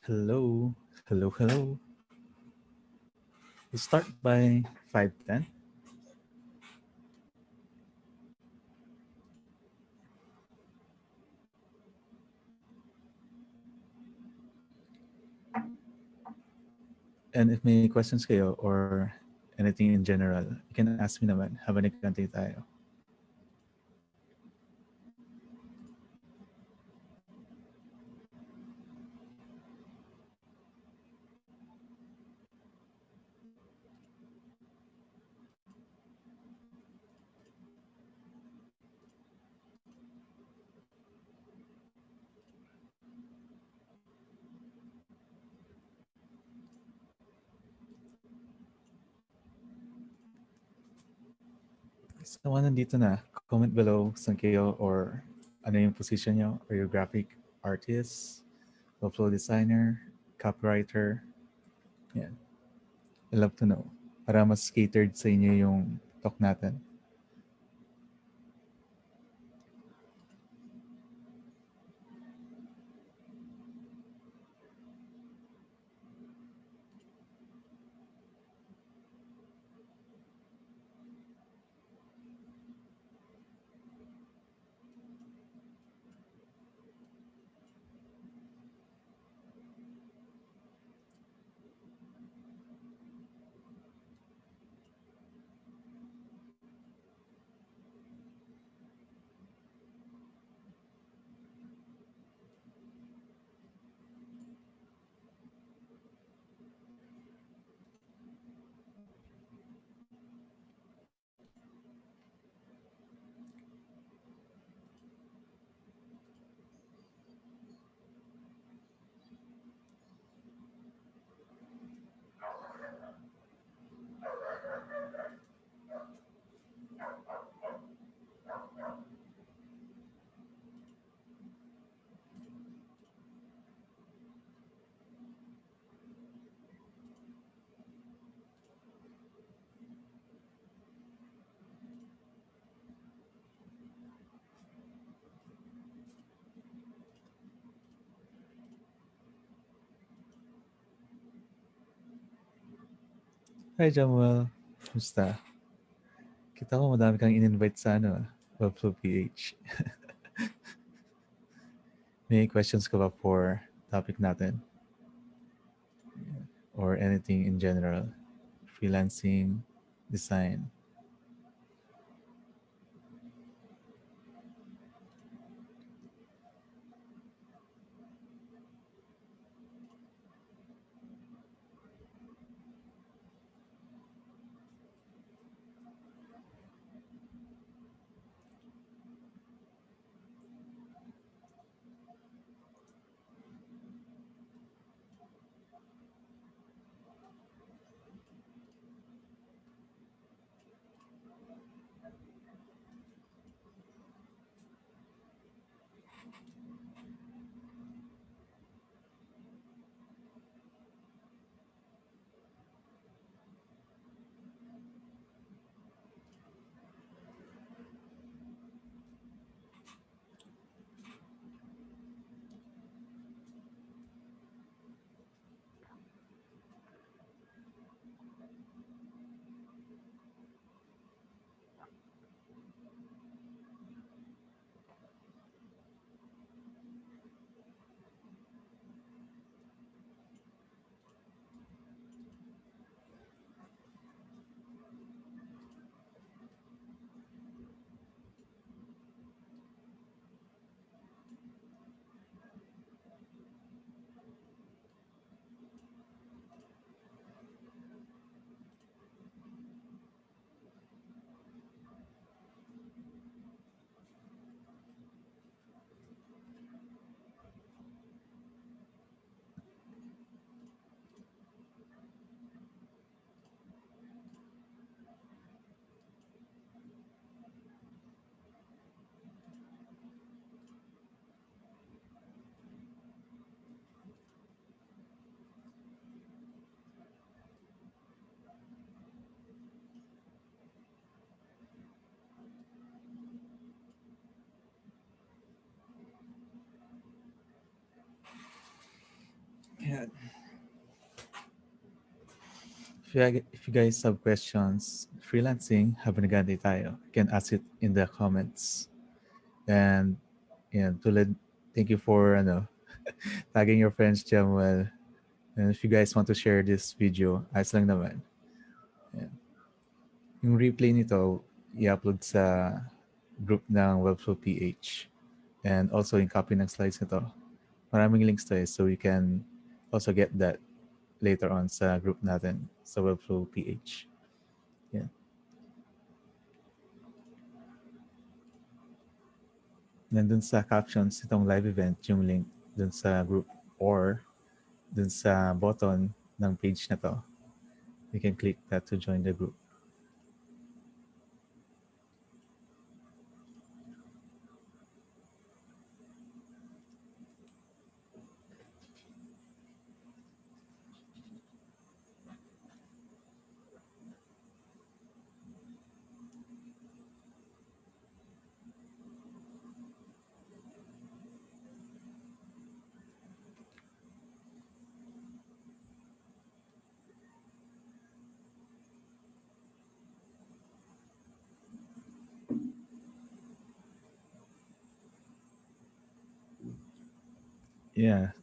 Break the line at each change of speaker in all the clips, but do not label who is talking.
Hello, hello, hello. We'll start by 5:10. And if may questions kayo or anything in general, you can ask me naman habang nagkantay tayo. So, nandito na, comment below saan kayo or ano yung position nyo. Are you graphic artist, workflow designer, copywriter? Yan. I love to know. Para mas catered sa inyo yung talk natin. Hi, Jamuel. Kumusta? Kita ko madami kang in-invite sa Webflow PH. May questions ka ba for topic natin? Or anything in general? Freelancing, design. If you guys have questions, freelancing, habang nagantay tayo, you can ask it in the comments. And yeah, tulad, thank you for tagging your friends dyan. Well, and if you guys want to share this video, ayos lang naman. Yeah. Yung replay nito, i-upload sa group ng Webflow PH. And also yung copy ng slides nito. Maraming links to it, so you can also get that later on sa group natin sa Webflow PH. Yeah. Nandun sa captions itong live event yung link dun sa group or dun sa button ng page na to. You can click that to join the group. Yeah.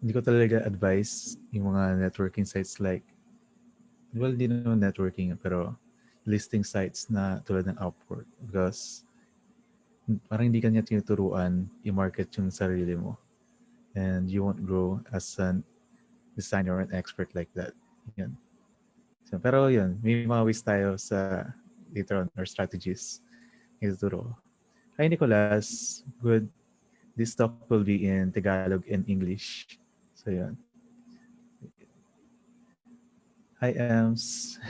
Hindi ko talaga advise yung mga networking sites like, well, hindi naman networking, pero listing sites na tulad ng Upwork because parang hindi kanya tinuturuan i-market yung sarili mo and you won't grow as an designer or an expert like that. Yun. So, pero yun, may mga ways tayo sa later on or strategies ituturo. Hi Nicolas, good. This talk will be in Tagalog and English. So yun. Hi Ems.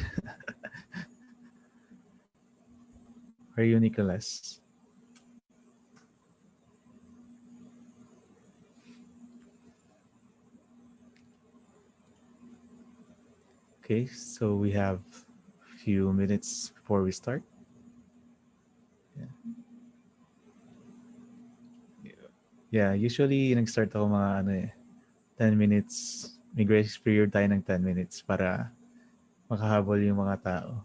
How are you Nicolas? Okay, so we have a few minutes before we start. Yeah, yeah usually nag-start ako mga 10 minutes. May grace period tayo ng 10 minutes para makahabol yung mga tao.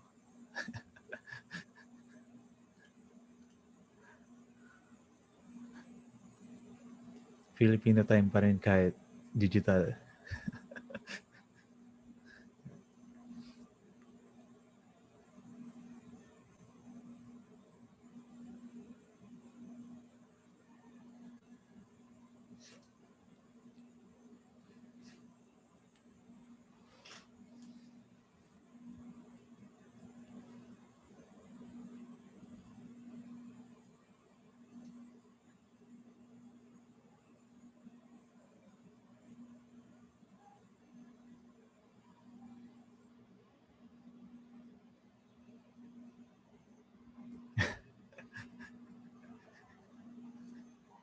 Filipino time pa rin kahit digital.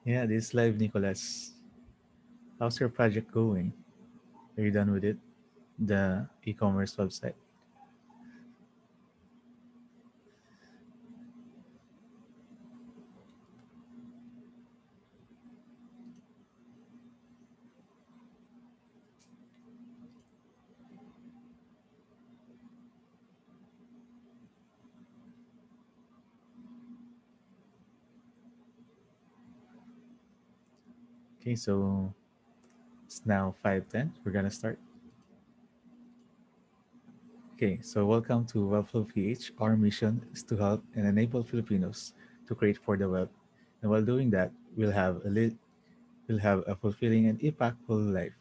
Yeah, this live Nicolas. How's your project going? Are you done with it? The e-commerce website. Okay, so it's now 5:10. We're gonna start. Okay, so welcome to Webflow PH. Our mission is to help and enable Filipinos to create for the web. And while doing that, we'll have a fulfilling and impactful life.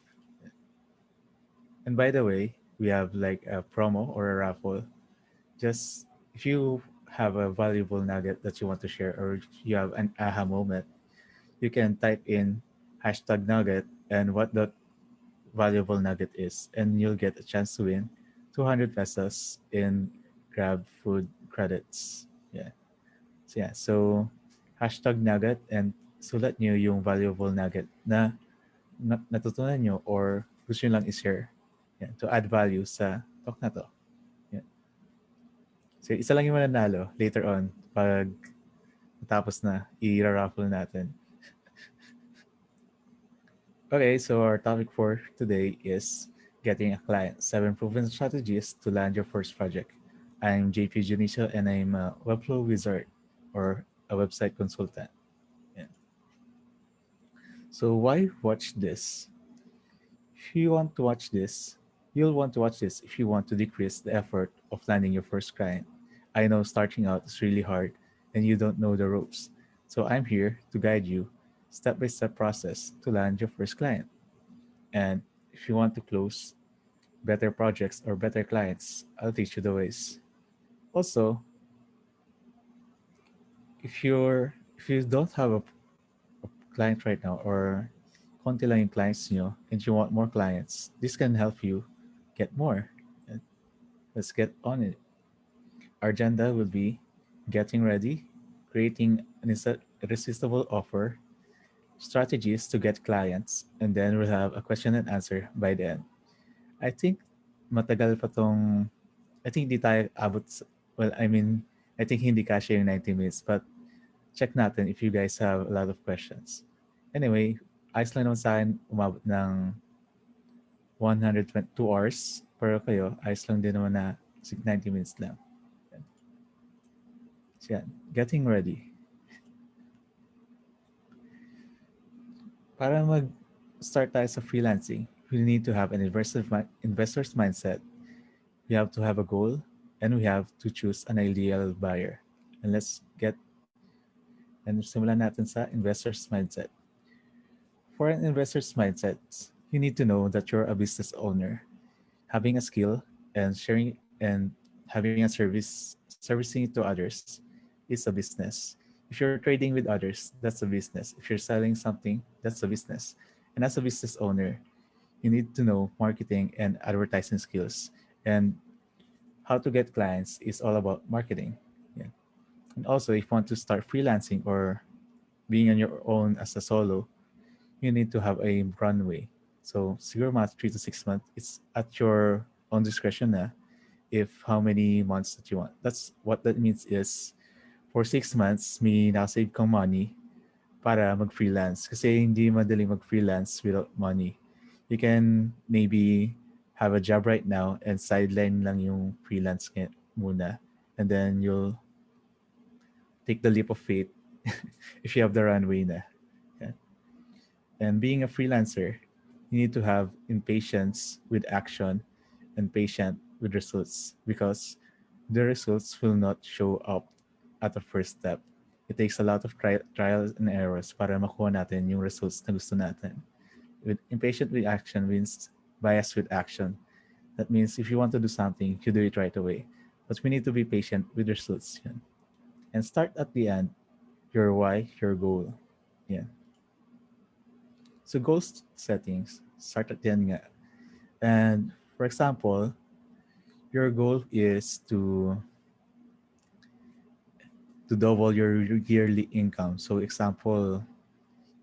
And by the way, we have like a promo or a raffle. Just if you have a valuable nugget that you want to share or you have an aha moment, you can type in hashtag nugget and what that valuable nugget is, and you'll get a chance to win 200 pesos in Grab food credits. Yeah. So hashtag nugget and sulat nyo yung valuable nugget na natutunan nyo or gusto nyo lang i-share. Yeah, to add value sa talk na to. Yeah. So isa lang yung mananalo later on pag tapos na i-raffle natin. Okay, so our topic for today is Getting a client, 7 proven strategies to land your first project. I'm JP Dionisio and I'm a Webflow wizard or a website consultant. Yeah. So why watch this? If you want to watch this, you'll want to watch this if you want to decrease the effort of landing your first client. I know starting out is really hard and you don't know the ropes. So I'm here to guide you step-by-step process to land your first client. And if you want to close better projects or better clients, I'll teach you the ways. Also, if you don't have a client right now or konti lang yung clients nyo and you want more clients, this can help you get more. And let's get on it. Our agenda will be getting ready, creating an irresistible offer, strategies to get clients, and then we'll have a question and answer by the end. I think matagal pa tong I think di tayo abot well, I mean, I think hindi kasya yung 90 minutes, but check natin if you guys have a lot of questions. Anyway, ayos lang naman sa akin umabot ng 122 hours. Pero kayo, ayos lang din naman na 90 minutes lang. So yan, getting ready. Para mag-start tayo sa freelancing, we need to have an investor's mindset. We have to have a goal and we have to choose an ideal buyer. And let's get and simulan natin sa investor's mindset. For an investor's mindset, you need to know that you're a business owner. Having a skill and sharing and having a servicing it to others is a business. If you're trading with others, that's a business. If you're selling something, that's a business. And as a business owner, you need to know marketing and advertising skills. And how to get clients is all about marketing. Yeah. And also, if you want to start freelancing or being on your own as a solo, you need to have a runway. So siguro mga 3 to 6 months, it's at your own discretion na if how many months that you want. That's what that means is for 6 months, may nakasave kang money para mag-freelance. Kasi hindi madaling mag-freelance without money. You can maybe have a job right now and sideline lang yung freelance muna. And then you'll take the leap of faith if you have the runway na. Yeah. And being a freelancer, you need to have impatience with action and patient with results because the results will not show up at the first step. It takes a lot of trials and errors para makuha natin yung results na gusto natin. With impatient with action means bias with action. That means if you want to do something, you do it right away. But we need to be patient with results. Yan. And start at the end, your why, your goal. Yeah. So goal settings, start at the end nga. And for example, your goal is to double your yearly income. So example,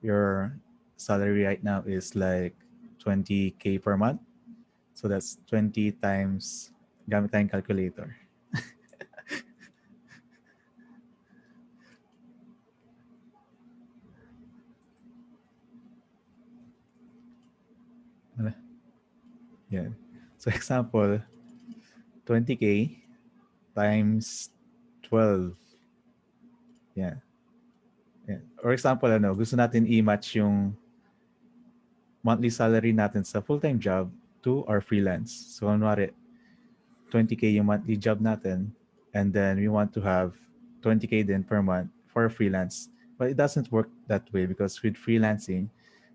your salary right now is like 20K per month. So that's 20 times gamit tayong calculator. Yeah. So example, 20K times 12. Yeah. Yeah. Or example, gusto natin i-match yung monthly salary natin sa full-time job to our freelance. So, kunwari, 20K yung monthly job natin, and then we want to have 20K then per month for freelance. But it doesn't work that way because with freelancing,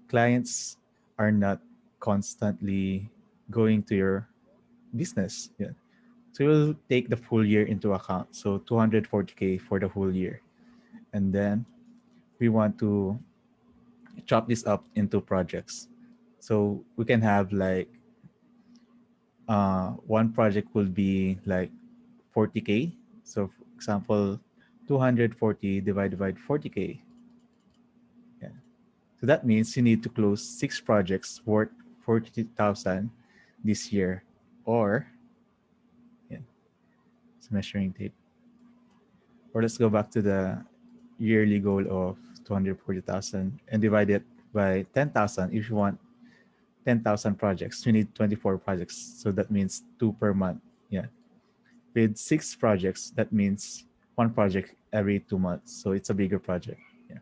clients are not constantly going to your business. Yeah. So we'll take the full year into account. So 240K for the whole year. And then we want to chop this up into projects. So we can have like one project will be like 40K. So for example, 240 divided by 40K. Yeah. So that means you need to close 6 projects worth 40,000 this year. Or, yeah, it's measuring tape. Or let's go back to the yearly goal of 240,000 and divide it by 10,000 if you want 10,000 projects, you need 24 projects. So that means two per month. Yeah. With six projects, that means one project every 2 months. So it's a bigger project. Yeah.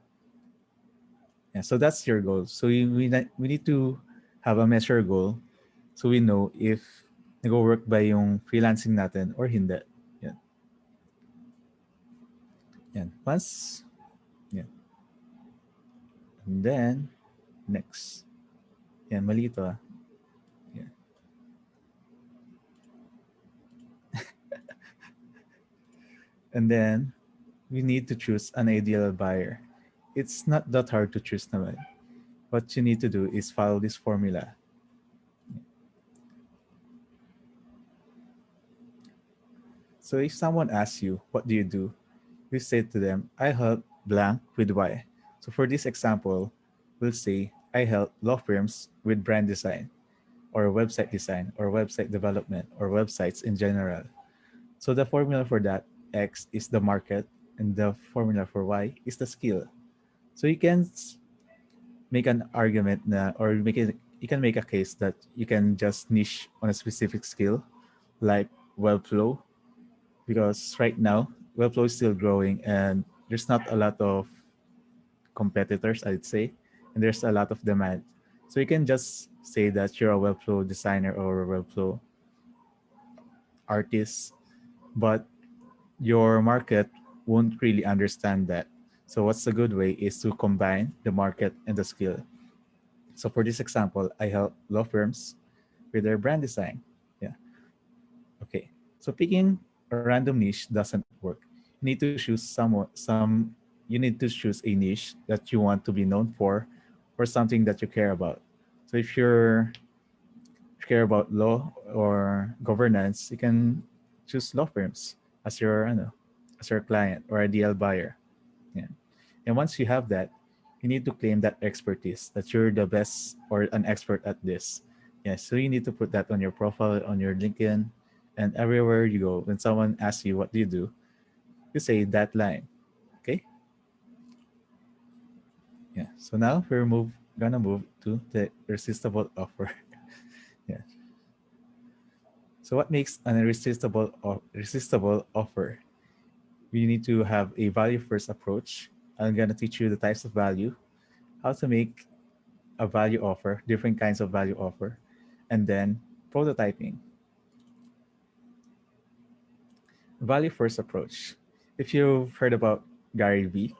Yeah. So that's your goal. So we need to have a measure goal so we know if nag-work ba yung freelancing natin or hindi. Yan. Yan. Once, yan. And then, next. Yan, mali ito ah. Yan. And then, we need to choose an ideal buyer. It's not that hard to choose naman. What you need to do is follow this formula. So if someone asks you, what do? You say to them, I help blank with Y. So for this example, we'll say, I help law firms with brand design or website design or website development or websites in general. So the formula for that, X is the market and the formula for Y is the skill. So you can make an argument na, or you can make a case that you can just niche on a specific skill like Webflow, because right now Webflow is still growing and there's not a lot of competitors, I'd say, and there's a lot of demand. So you can just say that you're a Webflow designer or a Webflow artist, but your market won't really understand that. So what's a good way is to combine the market and the skill. So for this example, I help law firms with their brand design. Yeah. Okay. So picking a random niche doesn't work. You need to choose some you need to choose a niche that you want to be known for or something that you care about. So if you care about law or governance, you can choose law firms as your as your client or ideal buyer. Yeah. And once you have that, you need to claim that expertise that you're the best or an expert at this. Yeah. So you need to put that on your profile, on your LinkedIn, and everywhere you go. When someone asks you what do, you say that line. Okay. Yeah. So now gonna move to the irresistible offer. Yeah. So what makes an irresistible offer? We need to have a value first approach. I'm gonna teach you the types of value, how to make a value offer, different kinds of value offer, and then prototyping. Value first approach. If you've heard about Gary Vee,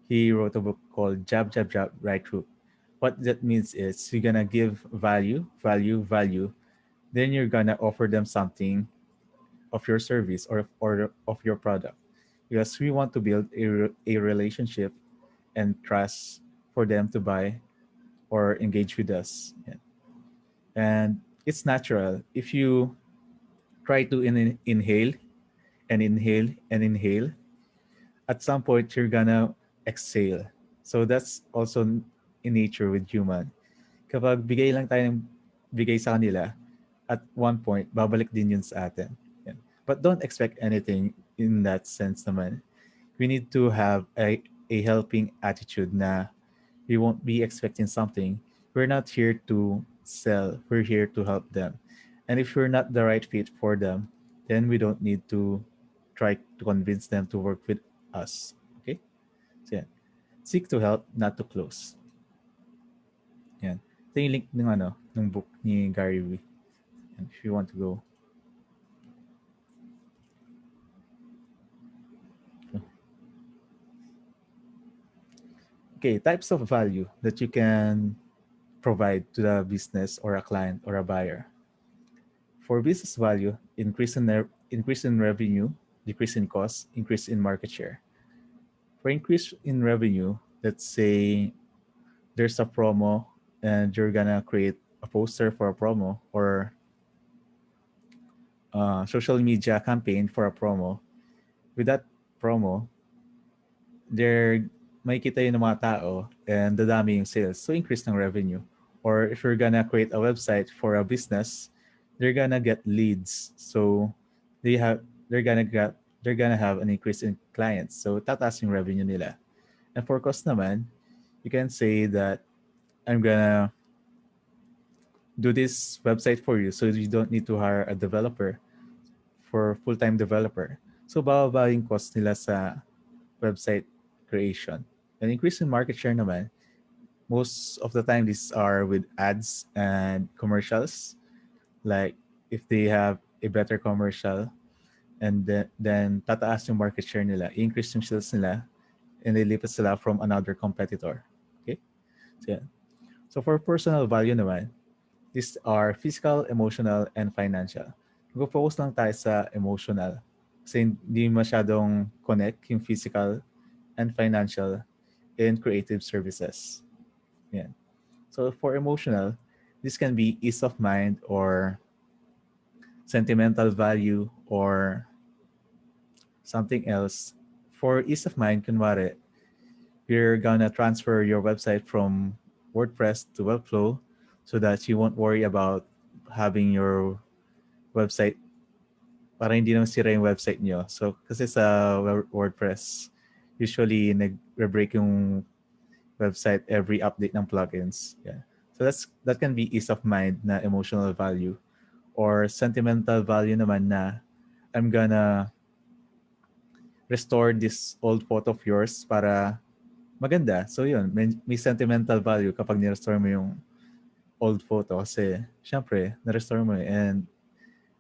he wrote a book called Jab, Jab, Jab, Right Hook. What that means is you're gonna give value, value, value, then you're gonna offer them something of your service or of your product. Because we want to build a relationship and trust for them to buy or engage with us. Yeah. And it's natural. If you try to inhale and inhale and inhale, at some point you're gonna exhale. So that's also in nature with human. Kapag bigay lang tayo ng bigay sa kanila, at one point, babalik din yun sa atin. Yan. But don't expect anything in that sense naman. We need to have a helping attitude na we won't be expecting something. We're not here to sell. We're here to help them. And if we're not the right fit for them, then we don't need to try to convince them to work with us. Okay? So yan. Seek to help, not to close. Yan. Ito yung link ng book ni Gary Vee. And if you want to go. Okay, types of value that you can provide to the business or a client or a buyer. For business value, increase in revenue, decrease in cost, increase in market share. For increase in revenue, let's say there's a promo and you're gonna create a poster for a promo or a social media campaign for a promo. With that promo, there makikita yun ng mga tao and dadami yung sales. So increase ng revenue. Or if you're gonna create a website for a business, they're gonna get leads. So they have they're gonna have an increase in clients. So tataas yung revenue nila. And for cost naman, you can say that I'm gonna do this website for you so you don't need to hire a developer for full-time developer. So bababa yung cost nila sa website creation. And increase in market share naman, most of the time these are with ads and commercials. Like if they have a better commercial, and then tataas yung market share nila, increase yung sales nila, and they lipat sila from another competitor. Okay? So, yeah. So for personal value naman, these are physical, emotional, and financial. Mag-focus lang tayo sa emotional. Kasi hindi masyadong connect yung physical and financial in creative services. Yeah. So for emotional, this can be ease of mind or sentimental value or something else. For ease of mind, kunwari, you're gonna transfer your website from WordPress to Webflow so that you won't worry about having your website para hindi naman sira yung website nyo. So, kasi sa WordPress, usually nag-break yung website every update ng plugins. Yeah. So that can be ease of mind na emotional value, or sentimental value naman na I'm gonna restore this old photo of yours para maganda. So yun, may sentimental value kapag ni-restore mo yung old photo kasi syempre, na-restore mo and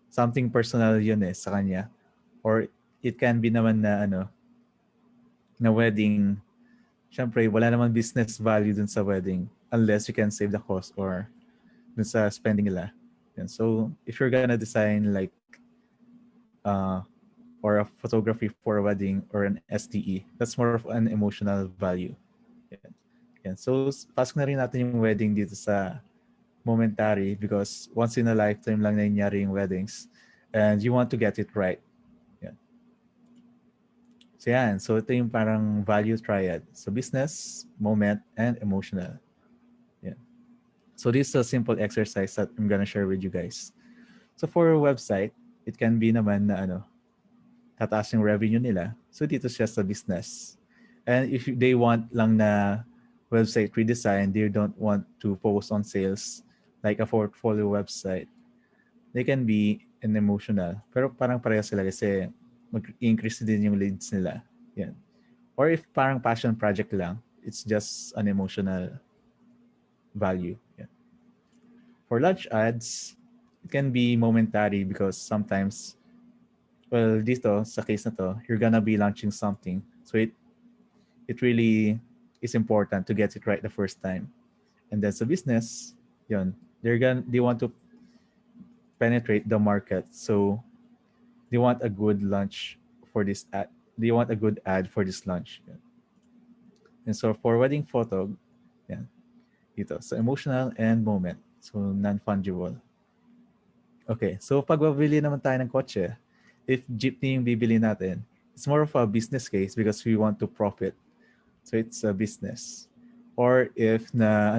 something personal yun sa kanya. Or it can be naman na na wedding, syempre wala naman business value dun sa wedding unless you can save the cost or dun sa spending nila. And so if you're gonna design like or a photography for a wedding or an STE, that's more of an emotional value. Yan. Yan. So pasok na rin natin yung wedding dito sa momentary because once in a lifetime lang nangyayari yung weddings and you want to get it right. Yan. So yan. So ito yung parang value triad. So business, moment, and emotional. Yan. So this is a simple exercise that I'm gonna share with you guys. So for a website, it can be naman na tataas yung revenue nila. So dito siya sa business. And if they want lang na website redesign, they don't want to focus on sales like a portfolio website, they can be an emotional. Pero parang pareho sila kasi mag-increase din yung leads nila. Yan. Or if parang passion project lang, it's just an emotional value. Yan. For large ads, it can be momentary because sometimes, well, dito, sa case na to, you're gonna be launching something. So it really is important to get it right the first time. And then sa business, yun, they want to penetrate the market. So they want a good launch for this ad. They want a good ad for this launch. Yan. And so for wedding photo, yan, dito. So emotional and moment. So non-fungible. Okay, so pag babili naman tayo ng kotse, if jeepney yung bibili natin, it's more of a business case because we want to profit. So it's a business. Or if na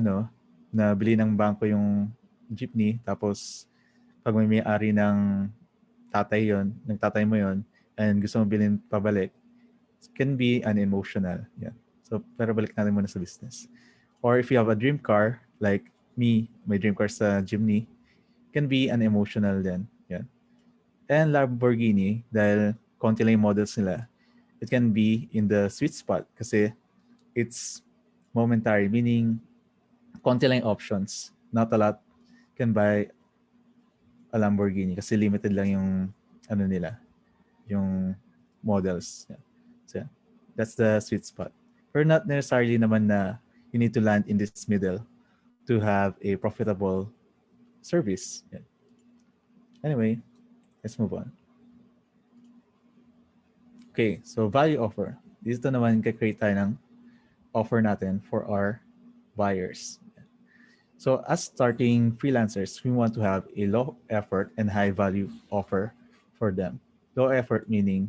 bili ng bangko yung jeepney, tapos pag may-ari ng tatay mo yon, and gusto mo bilhin pabalik, it can be an emotional. Yeah. So pero balik natin muna sa business. Or if you have a dream car, like me, my dream car sa jeepney, can be an emotional then. Yeah. And Lamborghini, dahil konti lang yung models nila, it can be in the sweet spot kasi it's momentary, meaning konti lang yung options. Not a lot can buy a Lamborghini kasi limited lang yung nila, yung models. Yeah. So yeah, that's the sweet spot. But not necessarily naman na you need to land in this middle to have a profitable service. Yeah. Anyway, let's move on. Okay, so value offer. Dito naman ka-create tayo ng offer natin for our buyers. So as starting freelancers, we want to have a low effort and high value offer for them. Low effort meaning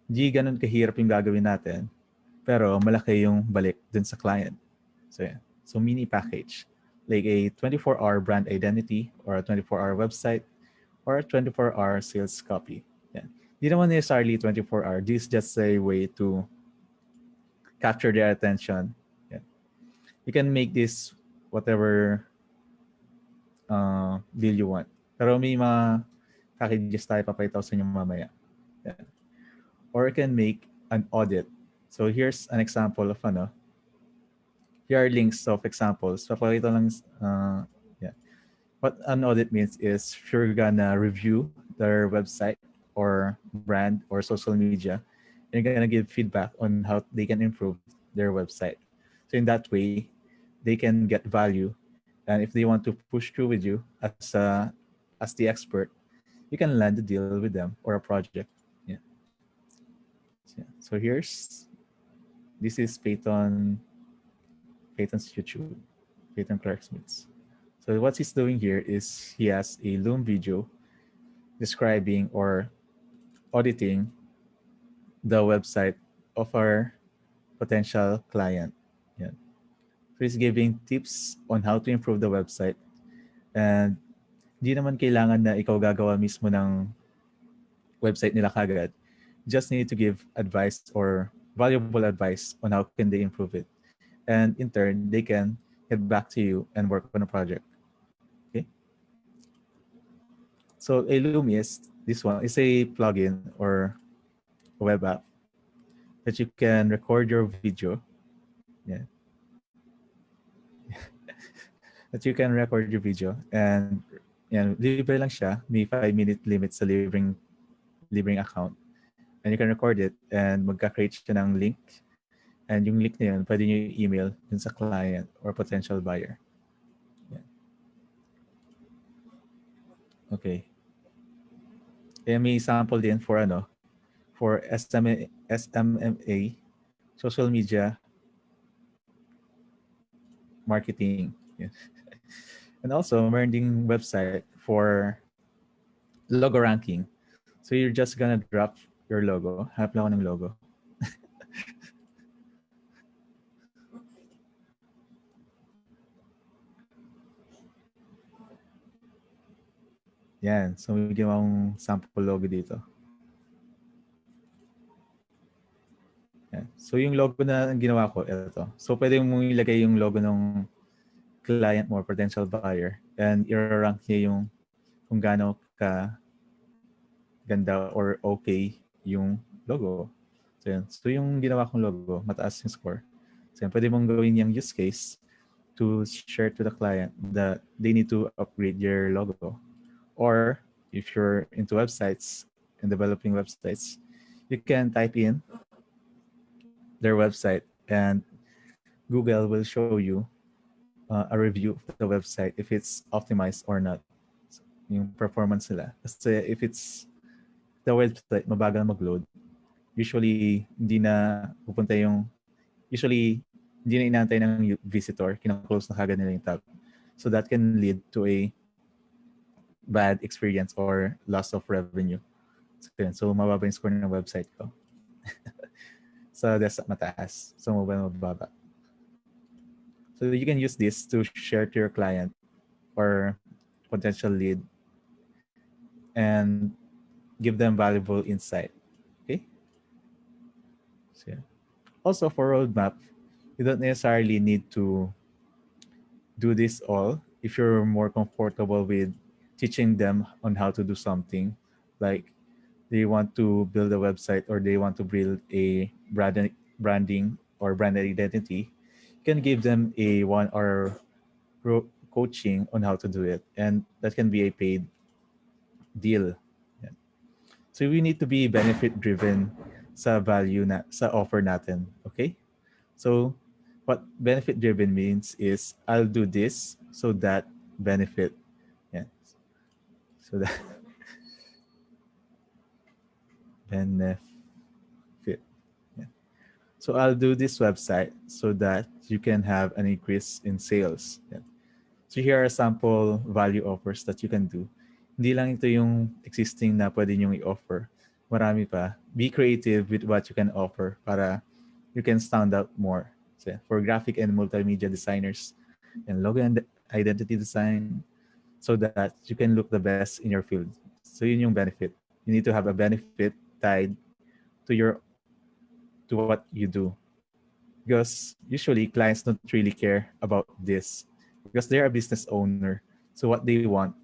di ganun kahirap yung gagawin natin, pero malaki yung balik dun sa client. So yeah. So mini package, like a 24-hour brand identity or a 24-hour website or a 24-hour sales copy. Yeah. Di naman necessarily 24-hour. This is just a way to capture their attention. Yeah. You can make this whatever deal you want. Pero may mga packages tayo papakita ko sa inyo mamaya. Yeah. Or you can make an audit. So here's an example of ano. Here are links of examples. Papakita lang, yeah. What an audit means is if you're gonna review their website or brand or social media, you're gonna give feedback on how they can improve their website. So in that way, they can get value, and if they want to push through with you as the expert, you can land a deal with them or a project. Yeah. So here's this is Peyton's YouTube, Peyton Clark Smiths. So what he's doing here is he has a Loom video describing or auditing the website of our potential client. Yeah. So he's giving tips on how to improve the website, and di naman kailangan na ikaw gagawa mismo ng website nila kagad. Just need to give advice or valuable advice on how can they improve it. And in turn, they can get back to you and work on a project. Okay. So a Loom is this one is a plugin or a web app that you can record your video. Yeah. That you can record your video, and yan, libre lang siya. May 5-minute limit sa libreng account. And you can record it and magka-create siya ng link. And yung link na yun, pwede nyo i-email dun sa client or potential buyer. Yeah. Okay. Kaya may sample din for for SMMA, social media marketing. Yeah. And also, meron ding website for logo ranking. So you're just gonna drop your logo. Hanap lang ako ng logo. Yan. So may ginawang sample logo dito. Yan. So yung logo na ginawa ko, ito. So pwede mong ilagay yung logo ng client mo, potential buyer, and i-rank niya yung kung gaano ka ganda or okay yung logo. So, yun. So yung ginawa kong logo, mataas yung score. So yun, pwede mong gawin yung use case to share to the client that they need to upgrade your logo. Or if you're into websites and developing websites, you can type in their website and Google will show you a review of the website if it's optimized or not. Yung performance nila. Kasi if it's the website mabagal mag-load, usually hindi na inaantay ng visitor, kina-close na kagad nila yung tab. So that can lead to a bad experience or loss of revenue. So mababa yung score ng website ko. Sa desktop mataas, sa mobile mababa. So you can use this to share to your client or potential lead and give them valuable insight. Okay? So, yeah. Also for roadmap, you don't necessarily need to do this all if you're more comfortable with teaching them on how to do something. Like they want to build a website or they want to build a branding or brand identity, you can give them a 1 hour coaching on how to do it, and that can be a paid deal. Yeah. So we need to be benefit driven sa value sa offer natin. Okay? So what benefit driven means is I'll do this so that benefit. Yeah. So that benefit. Yeah. So I'll do this website so that you can have an increase in sales. Yeah. So here are sample value offers that you can do. Hindi lang ito yung existing na pwede nyo i-offer. Marami pa. Be creative with what you can offer para you can stand out more. So for graphic and multimedia designers and logo and identity design, so that you can look the best in your field. So yun yung benefit. You need to have a benefit tied to what you do. Because usually clients don't really care about this because they're a business owner. So what they want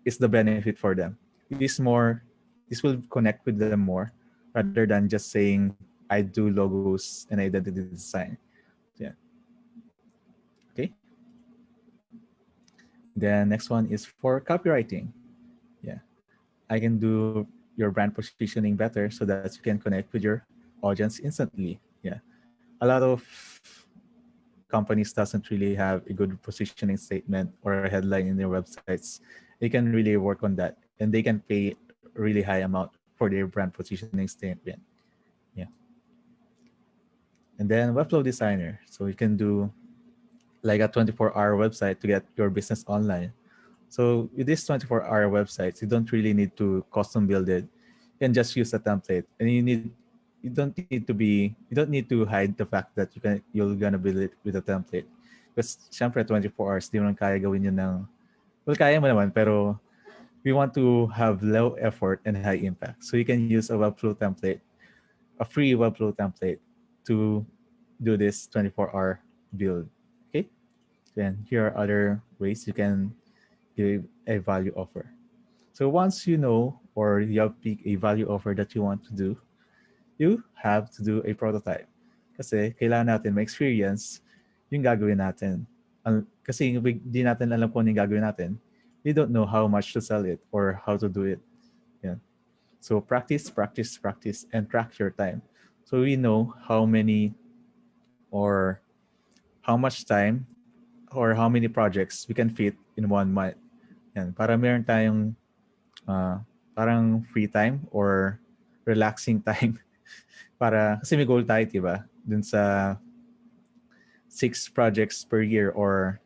is the benefit for them. This will connect with them more rather than just saying I do logos and identity design. Yeah. Okay. Then next one is for copywriting. Yeah. I can do your brand positioning better so that you can connect with your audience instantly. Yeah. A lot of companies doesn't really have a good positioning statement or a headline in their websites. They can really work on that, and they can pay really high amount for their brand positioning statement. Yeah. And then webflow designer. So you can do like a 24-hour website to get your business online. So with this 24-hour websites, you don't really need to custom build it. You can just use a template, and you don't need to hide the fact that you're gonna build it with a template. Because syempre 24 hours, di mo naman kaya gawin yun ng, well, kaya mo naman, pero we want to have low effort and high impact. So you can use a Webflow template, a free Webflow template to do this 24-hour build. Okay. Then here are other ways you can give a value offer. So once you know or you have picked a value offer that you want to do, you have to do a prototype. Kasi kailangan natin ma-experience yung gagawin natin. Kasi di natin alam kung ano yung gagawin natin, we don't know how much to sell it or how to do it. Yeah. So practice, practice, practice, and track your time. So we know how many or how much time or how many projects we can fit in 1 month. Yan. Para meron tayong parang free time or relaxing time para kasi may goal tayo, diba? Dun sa 6 projects per year or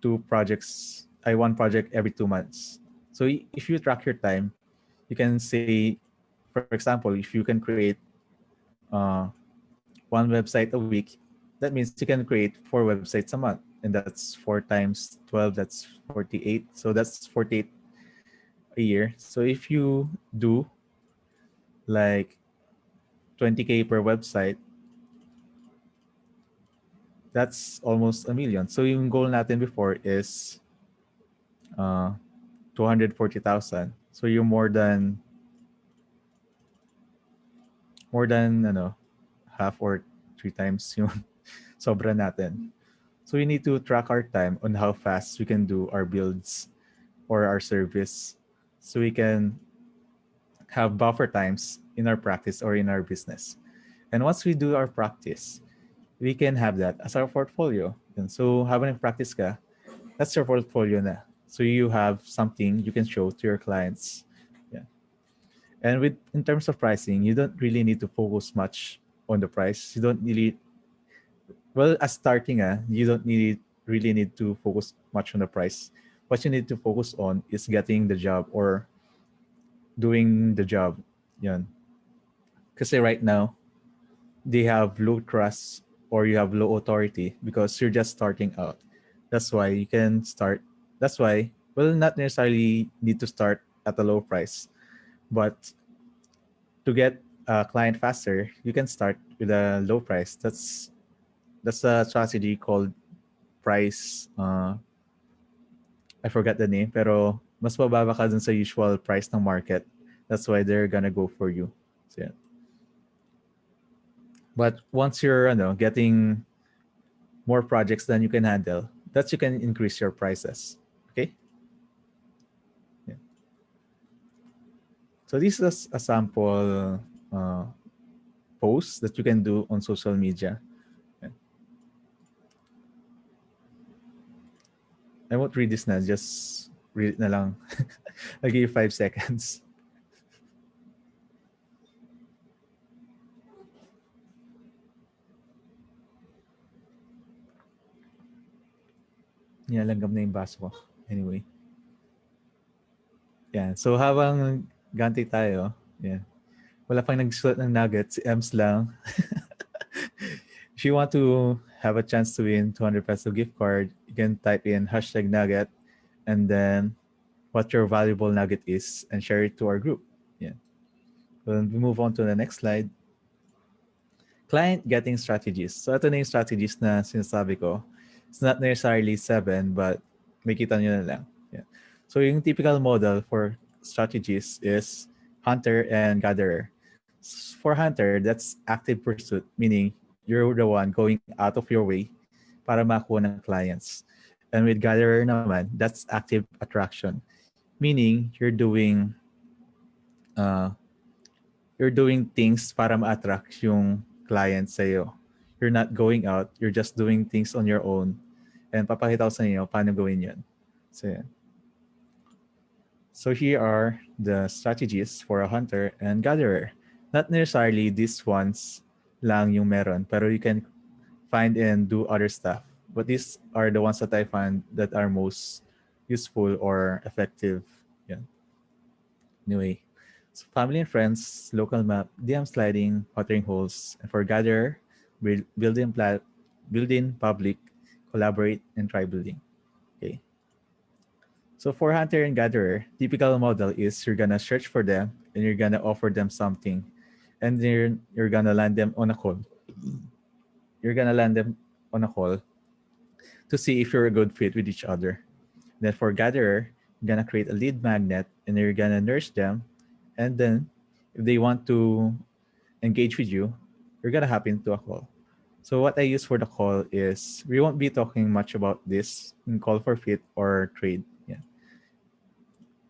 1 project every 2 months. So if you track your time, you can say, for example, if you can create uh, 1 website a week, that means you can create 4 websites a month. And that's 4 times 12, that's 48. So that's 48 a year. So if you do like 20K per website, that's almost a million. So yung goal natin before is 240,000. So you're more than half or 3 times yung sobra natin. So we need to track our time on how fast we can do our builds or our service so we can have buffer times in our practice or in our business. And once we do our practice, we can have that as our portfolio. And so habang nag-practice ka, that's your portfolio na. So you have something you can show to your clients. Yeah. And in terms of pricing, you don't really need to focus much on the price. You don't really, well, as starting, you don't really need to focus much on the price. What you need to focus on is getting the job or doing the job. Yan. Kasi right now, they have low trust or you have low authority because you're just starting out. That's why you can start. That's why, well, not necessarily need to start at a low price, but to get a client faster, you can start with a low price. That's a strategy called price. I forgot the name, pero mas mababa ka dun sa usual price ng market. That's why they're gonna go for you. So, yeah. But once you're getting more projects than you can handle, that's you can increase your prices. Okay. Yeah. So this is a sample post that you can do on social media. Yeah. I won't read this na, just read it na lang. I'll give you 5 seconds. Nilalanggam na yung baso ko. Anyway. Yeah. So habang ganti tayo, yeah. Wala pang nagsulat ng nuggets, si Ems lang. If you want to have a chance to win 200 peso gift card, you can type in #nugget and then what your valuable nugget is and share it to our group. Yeah. Then we move on to the next slide. Client getting strategies. So ito na yung strategies na sinasabi ko. It's not necessarily 7, but May kita nyo na lang. Yeah. So yung typical model for strategies is hunter and gatherer. For hunter, that's active pursuit, meaning you're the one going out of your way para makakuha ng clients. And with gatherer naman, that's active attraction, meaning you're doing things para ma-attract yung client sa'yo. You're not going out, you're just doing things on your own. And papakita ko sa inyo paano gawin yun. So, yan. So here are the strategies for a hunter and gatherer. Not necessarily these ones lang yung meron, pero you can find and do other stuff. But these are the ones that I find that are most useful or effective. Yeah. Anyway, so family and friends, local map, DM sliding, watering holes, and for gatherer, building public, collaborate, and try building. Okay. So for hunter and gatherer, typical model is you're gonna search for them and you're gonna offer them something, and then you're gonna land them on a call. You're gonna land them on a call to see if you're a good fit with each other. Then for gatherer, you're gonna create a lead magnet and you're gonna nurse them, and then if they want to engage with you, you're gonna hop into a call. So what I use for the call is we won't be talking much about this in call for fit or trade. Yeah.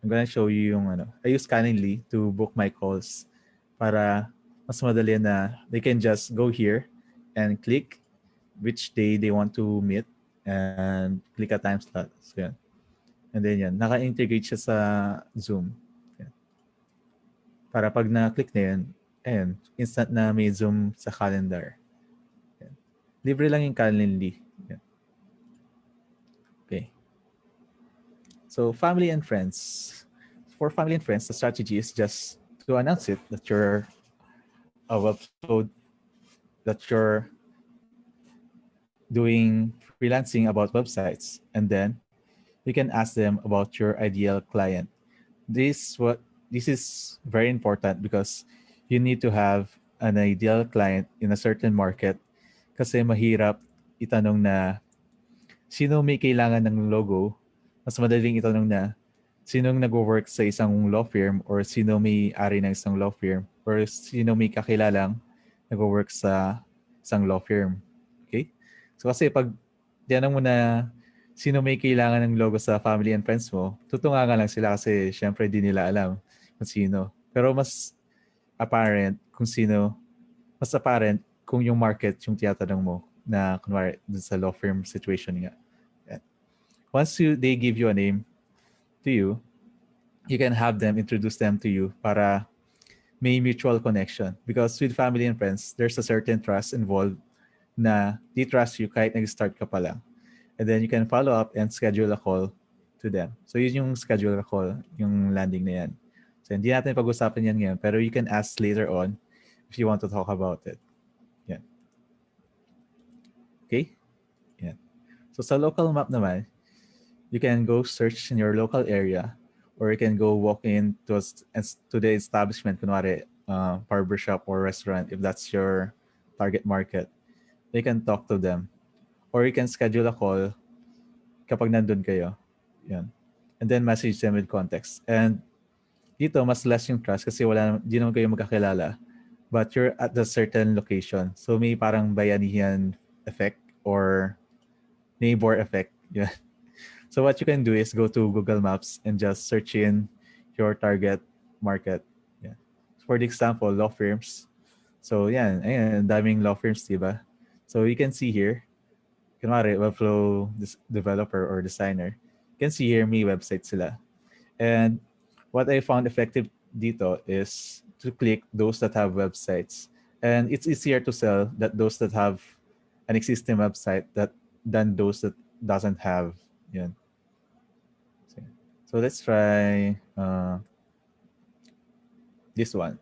I'm gonna show you yung ano. I use Calendly to book my calls para mas madali na they can just go here and click which day they want to meet and click a time slot. So yan. And then yan, naka-integrate siya sa Zoom. Yan. Para pag na-click na yan, ayan, instant na may Zoom sa calendar. Yan. Libre lang yung Calendly. Yan. Okay. So family and friends. For family and friends, the strategy is just to announce it that you're upload, that you're doing freelancing about websites, and then you can ask them about your ideal client. This is very important because you need to have an ideal client in a certain market kasi mahirap itanong na sino may kailangan ng logo, mas madaling itanong na sinong nag-work sa isang law firm or sino may ari ng isang law firm or sino may kakilalang nag-work sa isang law firm. Okay? So kasi pag tinanong mo na sino may kailangan ng logo sa family and friends mo, tutunga lang sila kasi syempre di nila alam kung sino. Pero mas apparent kung yung market yung tinatanong mo na kunwari dun sa law firm situation nga. Once they give you a name to you, you can have them introduce them to you para may mutual connection. Because with family and friends, there's a certain trust involved na they trust you kahit nag-start ka pa lang. And then you can follow up and schedule a call to them. So yun yung schedule a call, yung landing na yan. So hindi natin pag-usapan yan ngayon, pero you can ask later on if you want to talk about it. Yeah. Okay? Yeah. So sa local map naman, you can go search in your local area or you can go walk in to the establishment, kunwari, barbershop or restaurant if that's your target market. You can talk to them. Or you can schedule a call kapag nandun kayo. Yan. And then message them with context. And dito, mas less yung trust kasi di naman kayo magkakilala. But you're at a certain location. So may parang bayanihan effect or neighbor effect. Yeah. So what you can do is go to Google Maps and just search in your target market. Yeah. For the example, law firms. So yan, ayan, daming law firms, diba? So you can see here, kunwari, Webflow developer or designer, you can see here may website sila. And what I found effective dito is to click those that have websites. And it's easier to sell those that have an existing website than those that doesn't have. Yan. So let's try this one.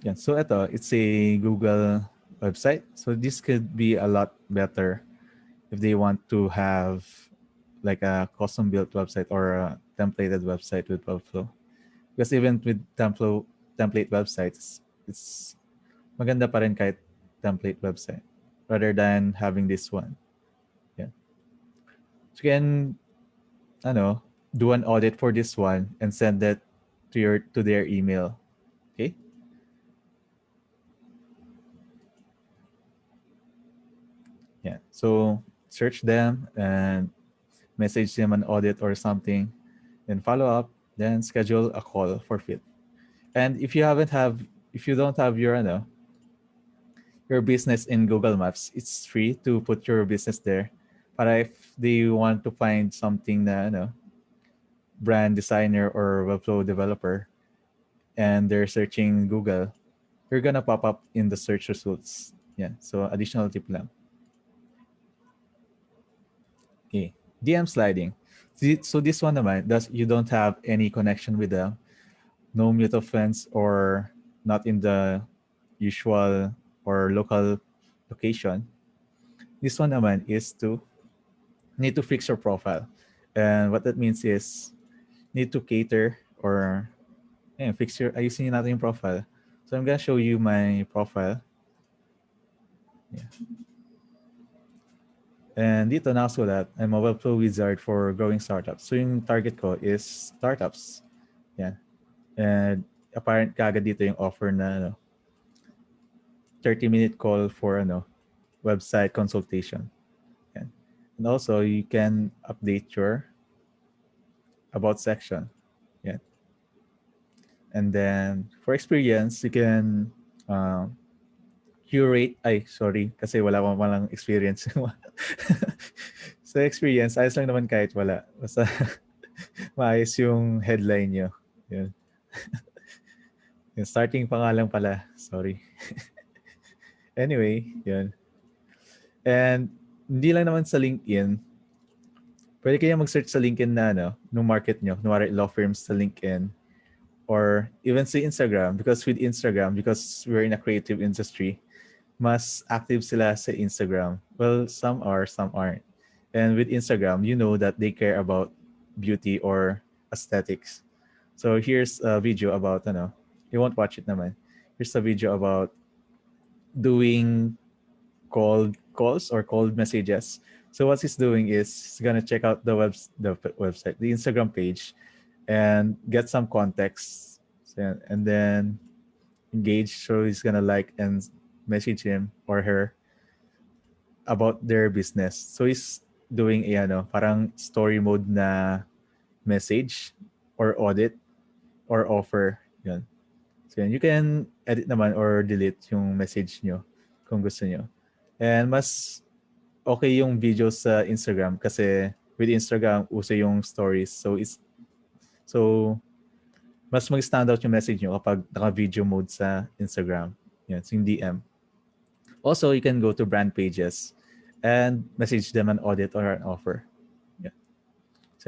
Yeah, so it's a Google website. So this could be a lot better if they want to have like a custom built website or a templated website with Webflow. Because even with template websites, it's maganda pa rin kahit template website rather than having this one. Yeah. So you can, ano, do an audit for this one and send that to their email. Okay? Yeah. So search them and message them an audit or something, then follow up, then schedule a call for fit. And if you don't have your business in Google Maps, it's free to put your business there. But if they want to find something na brand designer or webflow developer and they're searching Google, you're gonna pop up in the search results. Yeah. So additional tip lang. Okay. DM sliding. So this one naman, does you don't have any connection with them, no mutual friends or not in the usual or local location. This one naman is to need to fix your profile. And what that means is need to cater or fix your ayusin natin yung profile. So I'm gonna show you my profile. Yeah. And dito nakasulat, I'm a webflow wizard for growing startups. So yung target ko is startups. Yeah. And apparent kagad dito yung offer na 30-minute call for website consultation. Yeah. And also you can update your about section. Yeah. And then for experience, you can curate. Ay, sorry. Kasi wala akong walang experience. Sa experience, ayos lang naman kahit wala. Basta maayos yung headline nyo. Yun. Yung starting pa nga lang pala. Sorry. Anyway, yun. And hindi lang naman sa LinkedIn. Pwede kayo mag-search sa LinkedIn na nung market nyo. Kunwari law firms sa LinkedIn. Or even sa Instagram. Because with Instagram, because we're in a creative industry, mas active sila sa Instagram. Well, some are, some aren't. And with Instagram, you know that they care about beauty or aesthetics. So here's a video about, you won't watch it naman. Here's a video about doing cold calls or cold messages. So what he's doing is he's gonna check out the Instagram page, and get some context, and then engage. So he's gonna like and message him or her about their business. So he's doing a parang story mode na message or audit or offer. Yun. So yun, you can edit naman or delete yung message nyo kung gusto nyo. And mas okay yung video sa Instagram kasi with Instagram uso yung stories. So mas mag-stand out yung message nyo kapag naka-video mode sa Instagram. Yan, so yung DM. Also, you can go to brand pages and message them an audit or an offer. Yeah.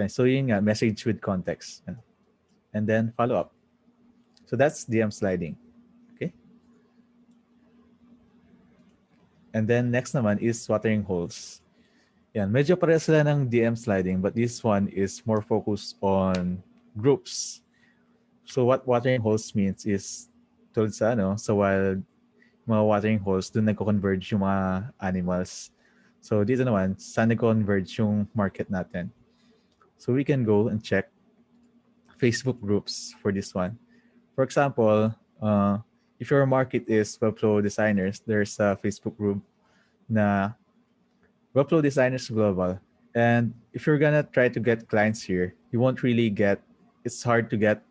So yun nga, message with context. Yeah. And then follow up. So that's DM sliding. Okay. And then next naman is watering holes. Yan, medyo pareho sila ng DM sliding, but this one is more focused on groups. So what watering holes means is tulad sa wild, mga watering holes, doon nagko-converge yung mga animals. So dito naman, saan nagko-converge yung market natin. So we can go and check Facebook groups for this one. For example, if your market is webflow designers, there's a Facebook group na Webflow Designers Global. And if you're gonna try to get clients here, you won't really get. It's hard to get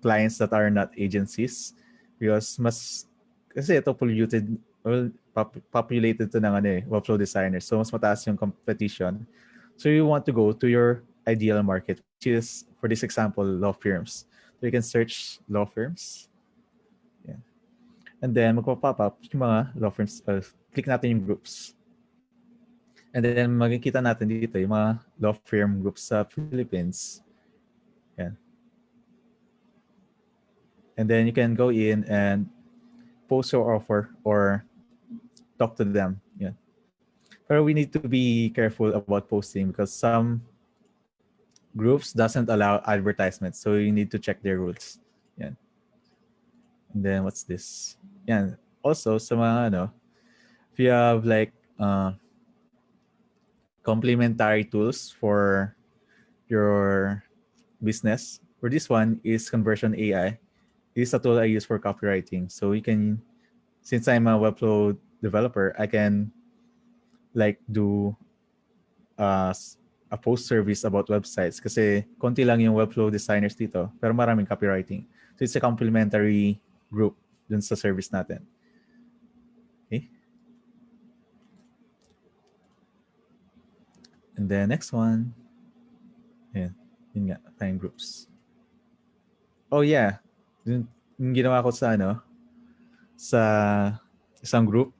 clients that are not agencies because kasi ito polluted, well, populated to ng Webflow designers. So mas mataas yung competition. So you want to go to your ideal market, which is, for this example, law firms. So you can search law firms. Yeah. And then magpa-pop up yung mga law firms. Click natin yung groups. And then makikita natin dito yung mga law firm groups sa Philippines. Yan. And then you can go in and post your offer or talk to them. Yan. But we need to be careful about posting because some groups doesn't allow advertisements. So you need to check their rules. Yan. And then what's this? Yan. Also, sa mga if you have like complementary tools for your business. For this one is Conversion AI. This is a tool I use for copywriting. So you can, since I'm a Webflow developer, I can like do uh, a post service about websites kasi konti lang yung Webflow designers dito pero maraming copywriting. So it's a complementary group dun sa service natin. Okay? And then next one. Ayan. Yun nga, time groups. Oh yeah. Yung ginawa ko sa sa isang group,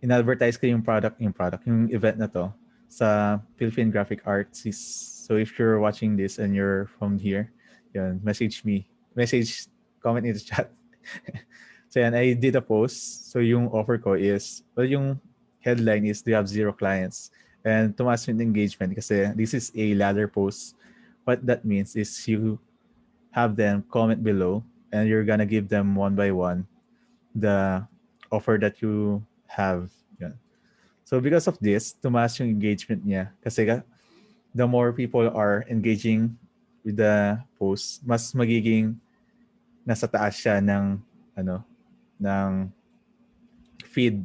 in-advertise ko yung event na to sa Philippine Graphic Artists. So if you're watching this and you're from here, yun, comment in the chat. So yan, I did a post. So yung offer ko is, well, yung headline is, do you have 0 clients? And tumaas yung engagement kasi this is a ladder post. What that means is you have them comment below and you're gonna give them one by one the offer that you have. Yan. So because of this, tumaas yung engagement niya. Kasi the more people are engaging with the post, mas magiging nasa taas siya ng ng feed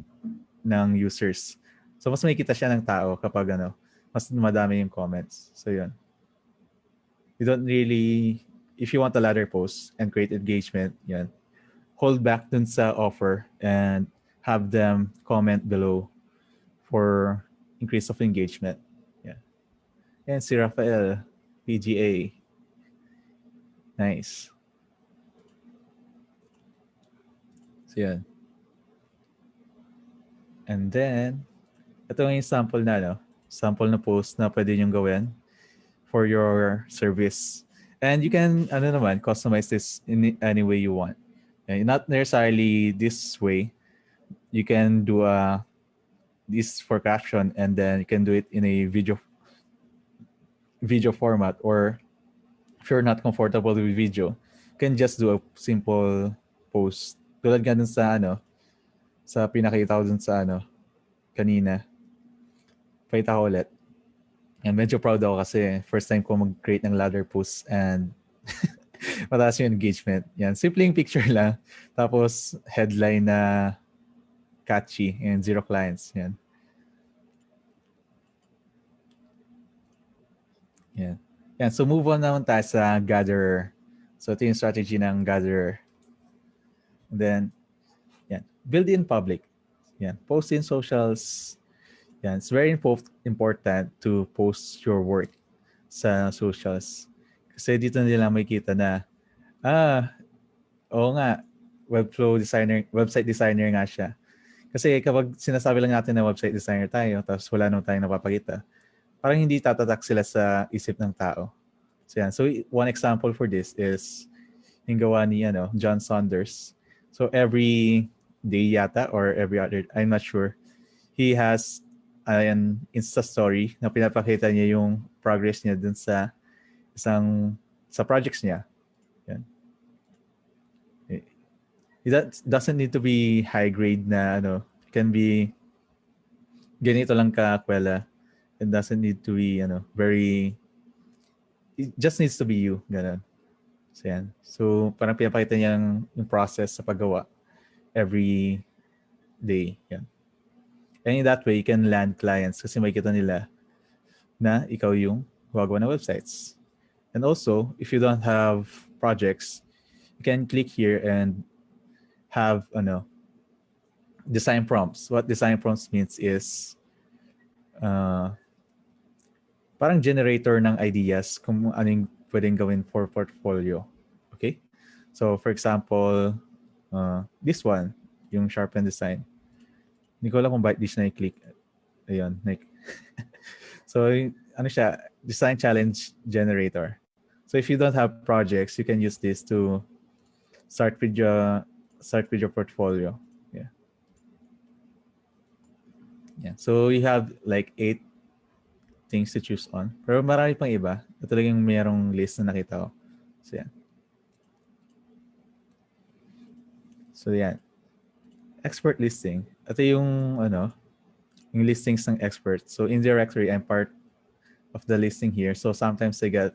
ng users. So mas makikita siya ng tao kapag mas madami yung comments. So yun. You don't really, if you want a ladder post and create engagement, yan, hold back dun sa offer and have them comment below for increase of engagement. Yeah. And si Rafael, PGA. Nice. So yan. And then, ito yung sample na, sample na post na pwede nyo gawin for your service. And you can, customize this in any way you want. And not necessarily this way. You can do this for caption and then you can do it in a video format, or if you're not comfortable with video, you can just do a simple post. Tulad nga dun sa sa pinakita ko dun sa kanina. Pakita ko ulit. And medyo proud ako kasi first time ko mag-create ng ladder post and mataas yung engagement. Yan, simpleng picture lang. Tapos headline na catchy and 0 clients. Yan. Yan. Yan. So move on naman tayo sa gatherer. So ito yung strategy ng gatherer. And then, yan. Build in public. Yan. Post in socials. Yan. It's very important to post your work sa socials. Kasi dito nila makikita na, oo nga, website designer nga siya. Kasi kapag sinasabi lang natin na website designer tayo, tapos wala nang tayong napapakita, parang hindi tatatak sila sa isip ng tao. So yan. So one example for this is yung gawa ni John Saunders. So every day yata or every other, I'm not sure, he has an Insta story na pinapakita niya yung progress niya dun sa sa projects niya. Yan. It doesn't need to be high grade na it can be ganito lang ka-kwela. It doesn't need to be it just needs to be you, ganun. So yan. So parang pinapakita niya yung process sa paggawa every day. Yan. And in that way, you can land clients kasi makikita nila na ikaw yung gumagawa ng websites. And also, if you don't have projects, you can click here and have design prompts. What design prompts means is parang generator ng ideas kung ano yung pwedeng gawin for portfolio. Okay? So, for example, this one, yung sharpen design. Hindi ko alam kung bakit di siya na-click. Ayun. So, siya? Design challenge generator. So, if you don't have projects, you can use this to start with your portfolio. Yeah. Yeah. So, you have like 8 things to choose on. Pero marami pang iba. Ito lang yung mayroong list na nakita ko. So, yan. So, yan. Expert listing. Ito yung yung listings ng experts. So in directory, I'm part of the listing here. So sometimes I get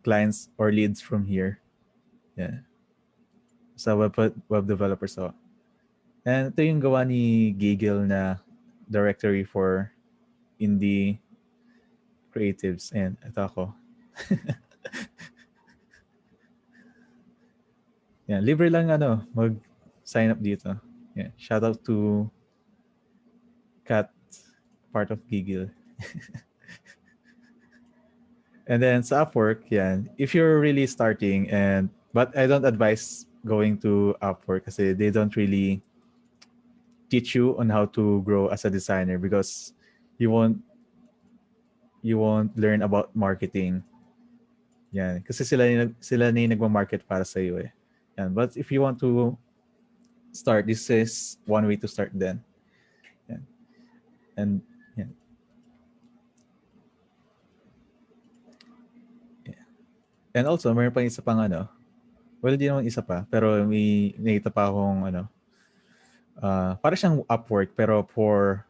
clients or leads from here. Yeah. Sa web developer. So, and ito yung gawa ni Giggle na directory for indie creatives. And ito ako. Yeah, libre lang mag-sign up dito. Yeah, shout out to Kat, part of Giggle. And then sa Upwork, yeah, if you're really starting but I don't advise going to Upwork kasi they don't really teach you on how to grow as a designer because you won't you won't learn about marketing. Yan. Kasi sila na yung nagma-market para sa iyo eh. Yan. But if you want to start, this is one way to start then. Yan. And yan. Yeah. And also, mayroon pa isa pang well, di naman isa pa, pero may nakita pa akong para siyang Upwork pero for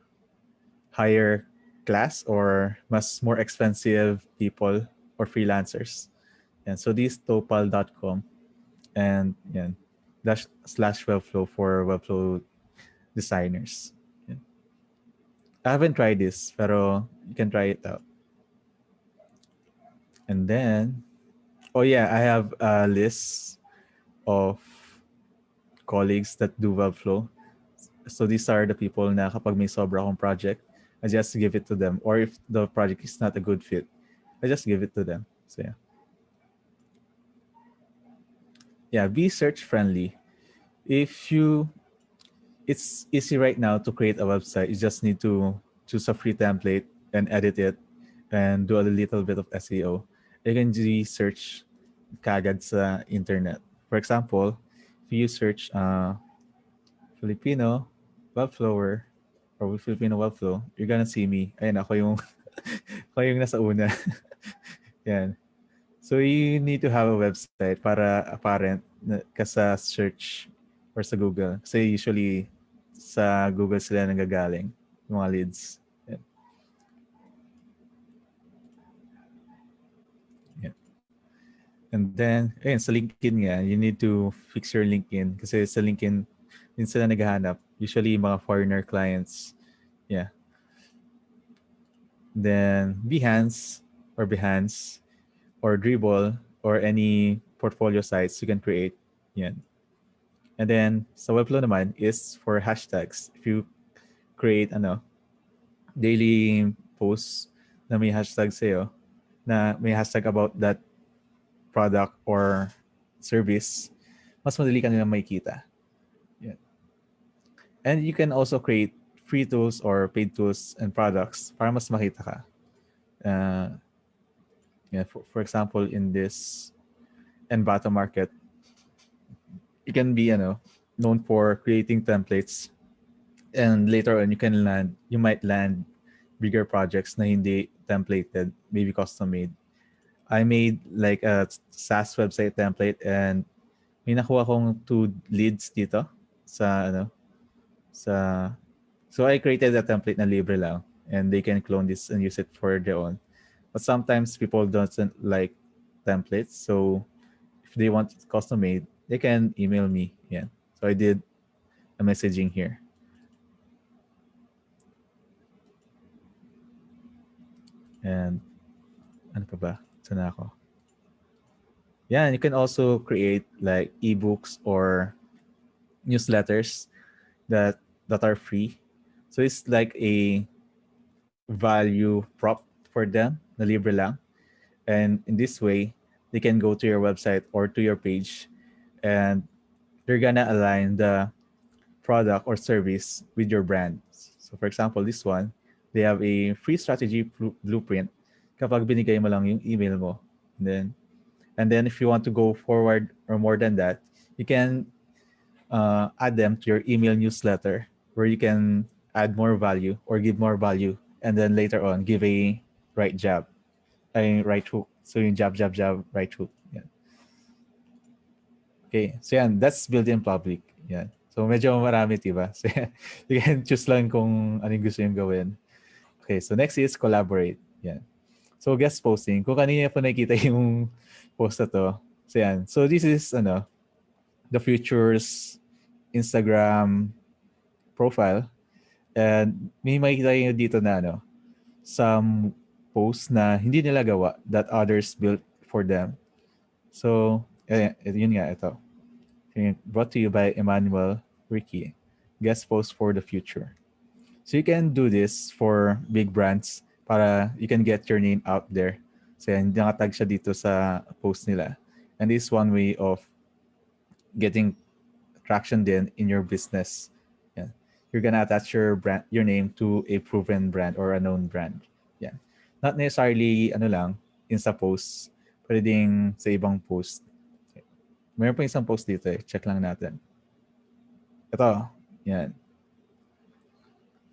higher class or more expensive people or freelancers. And so this topal.com and yan, slash webflow for webflow designers. Yan. I haven't tried this, pero you can try it out. And then, oh yeah, I have a list of colleagues that do webflow. So these are the people na kapag may sobra akong project, I just give it to them. Or if the project is not a good fit, I just give it to them. So yeah. Yeah, be search friendly. It's easy right now to create a website. You just need to choose a free template and edit it and do a little bit of SEO. You can search kagad sa internet. For example, if you search Filipino webflower or Filipino webflow, you're gonna see me. Ayun, ako yung nasa una. Yan. So you need to have a website para apparent ka sa search or sa Google. Kasi usually sa Google sila nanggagaling, yung mga leads. Yan. Yeah. And then, sa LinkedIn nga, you need to fix your LinkedIn. Kasi sa LinkedIn, din sila naghahanap. Usually, mga foreigner clients. Yeah. Then, Behance, or Dribble, or any portfolio sites you can create. Yan. And then, sa Webflow naman is for hashtags. If you create daily posts na may hashtag sa'yo, na may hashtag about that product or service, mas madali ka nilang makikita. Yeah. And you can also create free tools or paid tools and products para mas makita ka. Yeah, for example, in this Envato market, you can be known for creating templates, and later on you might land bigger projects na hindi templated, maybe custom made. I made like a SaaS website template and may nakuha kong 2 leads dito so I created a template na libre lang and they can clone this and use it for their own. But sometimes people don't like templates, so if they want custom made, they can email me. Yeah. So I did a messaging here. And ano pa ba? Saan na ako? Yeah, and you can also create like ebooks or newsletters that are free. So it's like a value prop for them, na libre lang. And in this way, they can go to your website or to your page and they're gonna align the product or service with your brand. So for example, this one, they have a free strategy blueprint kapag binigay mo lang yung email mo. And then if you want to go forward or more than that, you can add them to your email newsletter where you can add more value or give more value and then later on give a right jab, a right hook. So yung jab, right hook. Yeah. Okay, so yeah, that's built in public. Yeah. So medyo marami, diba? So you can choose lang kung ano yung gusto yung gawin. Okay, so next is collaborate. Yan. So guest posting. Kung kanina po nakikita yung post na to. So yan. So this is the future's Instagram profile. And may makikita nyo dito na some posts na hindi nila gawa that others built for them. So, yun nga, ito. Brought to you by Emmanuel Ricky. Guest post for the future. So you can do this for big brands para you can get your name out there. So yan, nakatag siya dito sa post nila. And this is one way of getting traction din in your business. Yeah. You're gonna attach your name to a proven brand or a known brand. Yeah. Not necessarily lang, Insta posts. Pwede ding sa ibang post. Mayroon pa isang post dito eh. Check lang natin. Ito. Yan.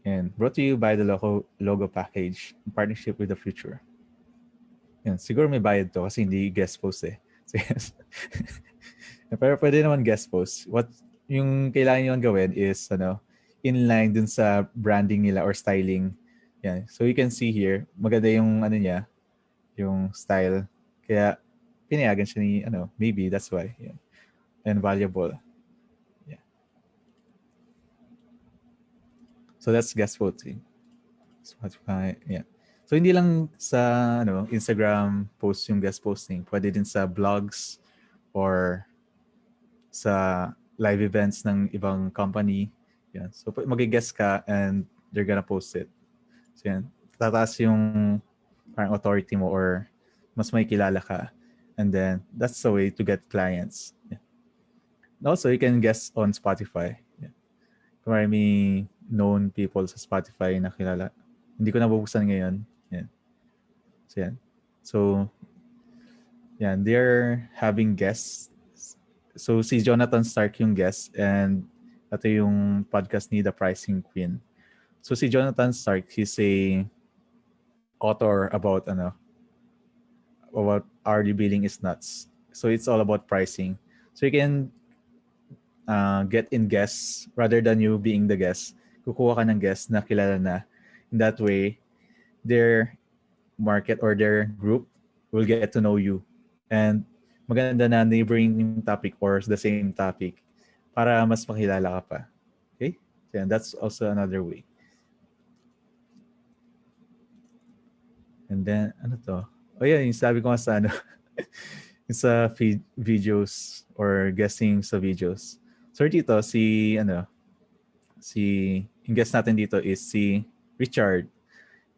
And brought to you by the logo package in partnership with the future. Yan. Siguro may bayad to kasi hindi guest post eh. So, yes. Pero pwede naman guest post. What yung kailangan nyo gawin is inline dun sa branding nila or styling. Yan. So you can see here, maganda yung niya, yung style. Kaya pinayagan siya ni maybe that's why. Yan. And valuable. Yeah. So that's guest posting. Spotify, yeah. So hindi lang sa Instagram post yung guest posting, pwede din sa blogs or sa live events ng ibang company. Yan. So mag-guest ka and they're gonna post it. So yan. Tataas yung parang authority mo or mas may kilala ka. And then that's the way to get clients. Yeah. Also, you can guest on Spotify. Yeah. Marami known people sa Spotify na kilala. Hindi ko nabubuksan ngayon. Yan. So yan. So yan, they're having guests. So si Jonathan Stark yung guest and ito yung podcast ni The Pricing Queen. So si Jonathan Stark, he's a author about hourly billing is nuts. So it's all about pricing. So you can get in guests rather than you being the guest. Kukuha ka ng guest na kilala na. In that way, their market or their group will get to know you. And maganda na neighboring topic or the same topic para mas makilala ka pa. Okay? So that's also another way. And then, ano to? Oh yeah, yung sabi ko nga sa yung sa videos or guessing sa videos. So dito, yung guest natin dito is si Richard.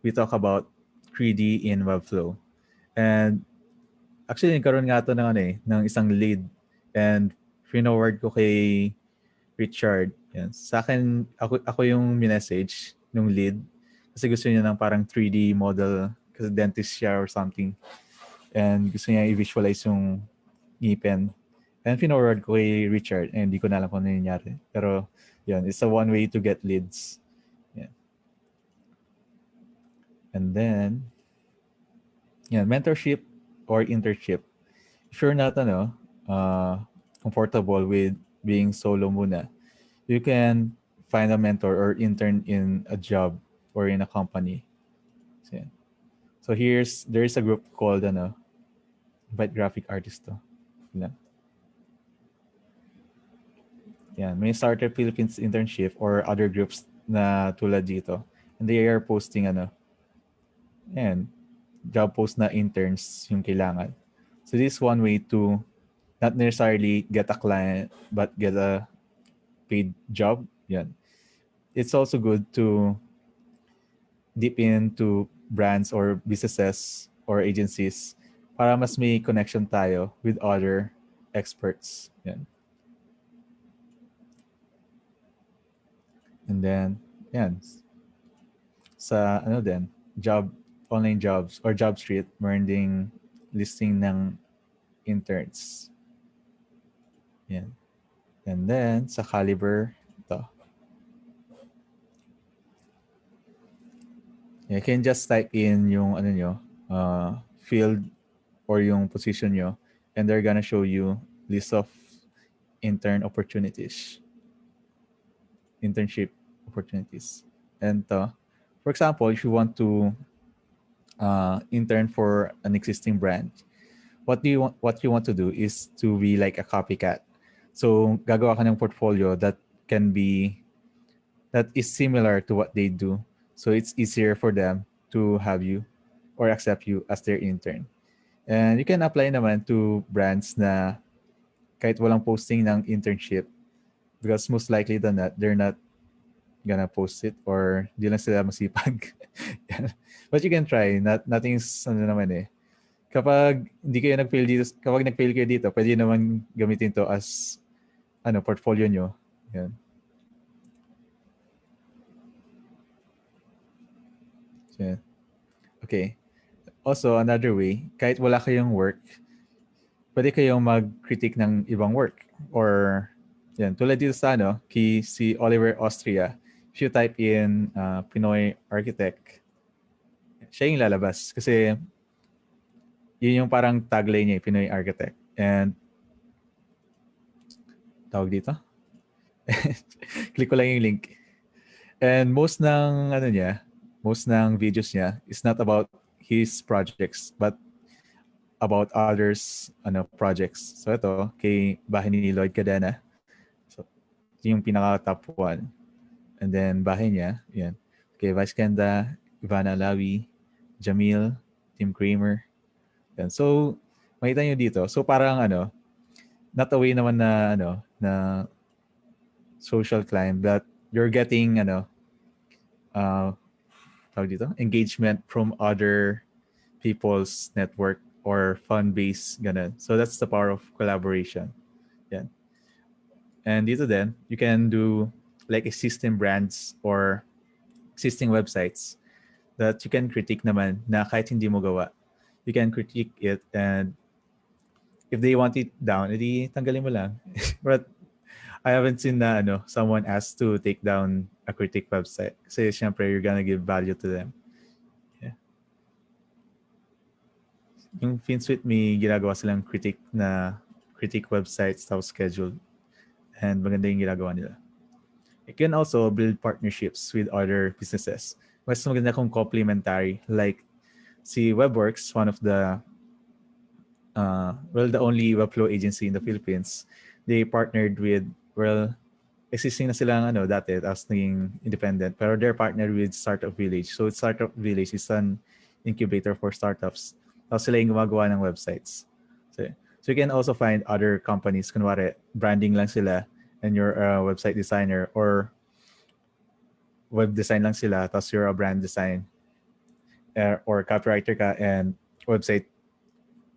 We talk about 3D in Webflow. And actually, nagkaroon nga ito ng isang lead. And forward ko kay Richard. Yan. Sa akin, ako yung minessage ng lead. Kasi gusto niya ng parang 3D model kasi dentist siya or something. And gusto niya i-visualize yung ngipin. And forward ko kay Richard. And hindi ko na alam kung ano nangyari. Pero yun, it's a one way to get leads. Yeah. And then, mentorship or internship. If you're not comfortable with being solo muna, you can find a mentor or intern in a job or in a company. So there is a group called Byte Graphic Artist to. Yeah, may Starter Philippines internship or other groups na tulad dito. And they are posting job post na interns yung kailangan. So this is one way to not necessarily get a client but get a paid job. Yan. It's also good to dip into brands or businesses or agencies para mas may connection tayo with other experts. Yan. And then, sa online jobs or job street, meron ding listing ng interns. Yan. And then, sa Caliber, ito. You can just type in yung field or yung position nyo and they're gonna show you list of intern opportunities. internship opportunities. And for example, if you want to intern for an existing brand, what you want to do is to be like a copycat. So gagawa ka ng portfolio that is similar to what they do. So it's easier for them to have you or accept you as their intern. And you can apply naman to brands na kahit walang posting ng internship, because most likely than that, they're not gonna post it or di lang sila masipag. But you can try. Nothing's ano naman eh. Kapag hindi kayo nag-fail dito, kapag nag-fail kayo dito, pwede naman gamitin to as portfolio nyo. Yan. So, yan. Okay. Also, another way, kahit wala kayong work, pwede kayong mag-critique ng ibang work. Or, yan, tulad dito sa si Oliver Austria, if you type in Pinoy architect, siya yung lalabas. Kasi, yun yung parang tagline niya, Pinoy architect. And, tawag dito? Click ko lang yung link. And most ng videos niya is not about his projects, but about others projects. So ito, kay bahay ni Lloyd Cadena. So, ito yung pinaka top one. And then bahay niya, yan. Kay Vice Ganda, Ivana Alawi, Jamil, Tim Kramer. Yan. So, makita nyo dito. So parang not a way naman na social climb, but you're getting tawag dito, engagement from other people's network or fan base, ganun. So that's the power of collaboration. Yeah. And dito then, you can do like existing brands or existing websites that you can critique naman na kahit hindi mo gawa. You can critique it, and if they want it down, edi tanggalin mo lang. But I haven't seen na someone asked to take down a critique website. Kasi syempre, you're gonna give value to them. Yeah. Yung FinSuite, may ginagawa silang critique websites, tapos scheduled. And maganda yung ginagawa nila. You can also build partnerships with other businesses. Mas maganda kung complementary. Like si Webworks, one of the the only webflow agency in the Philippines, they partnered with, existing na silang dati, tapos naging independent, pero they're partnered with Startup Village. So Startup Village is an incubator for startups. Tapos sila yung gumagawa ng websites. So you can also find other companies, kunwari, branding lang sila, and you're a website designer, or web design lang sila, tapos you're a brand design, or copywriter ka, and website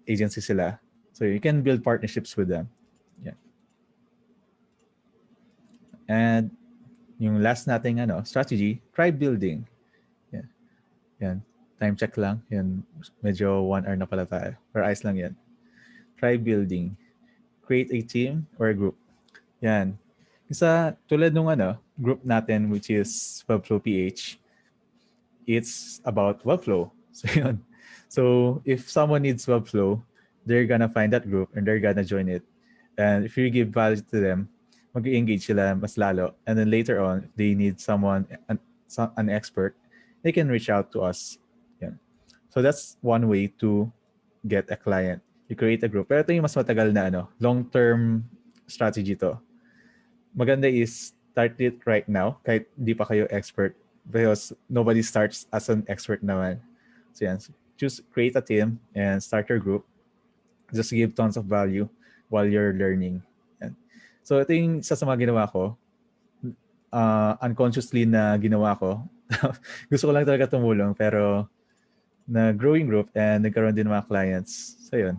agency sila. So you can build partnerships with them. Yeah. And yung last nating strategy, tribe building. Yeah. Yan. Time check lang. Yan. Medyo 1 hour na pala tayo. Or ayos lang yan. Tribe building. Create a team or a group. Yan. Isa, tulad nung group natin, which is Webflow PH, it's about Webflow. So yun. So if someone needs Webflow, they're gonna find that group and they're gonna join it. And if you give value to them, mag-engage sila mas lalo. And then later on, if they need someone, an expert, they can reach out to us. Yeah. So that's one way to get a client. You create a group. Pero ito yung mas matagal na long-term strategy to. Maganda is start it right now, kahit di pa kayo expert, because nobody starts as an expert naman. So yan, just create a team and start your group. Just give tons of value while you're learning. Yan. So ito yung isa sa mga ginawa ko, unconsciously na ginawa ko. Gusto ko lang talaga tumulong, pero na growing group and nagkaroon din ng mga clients. So yun.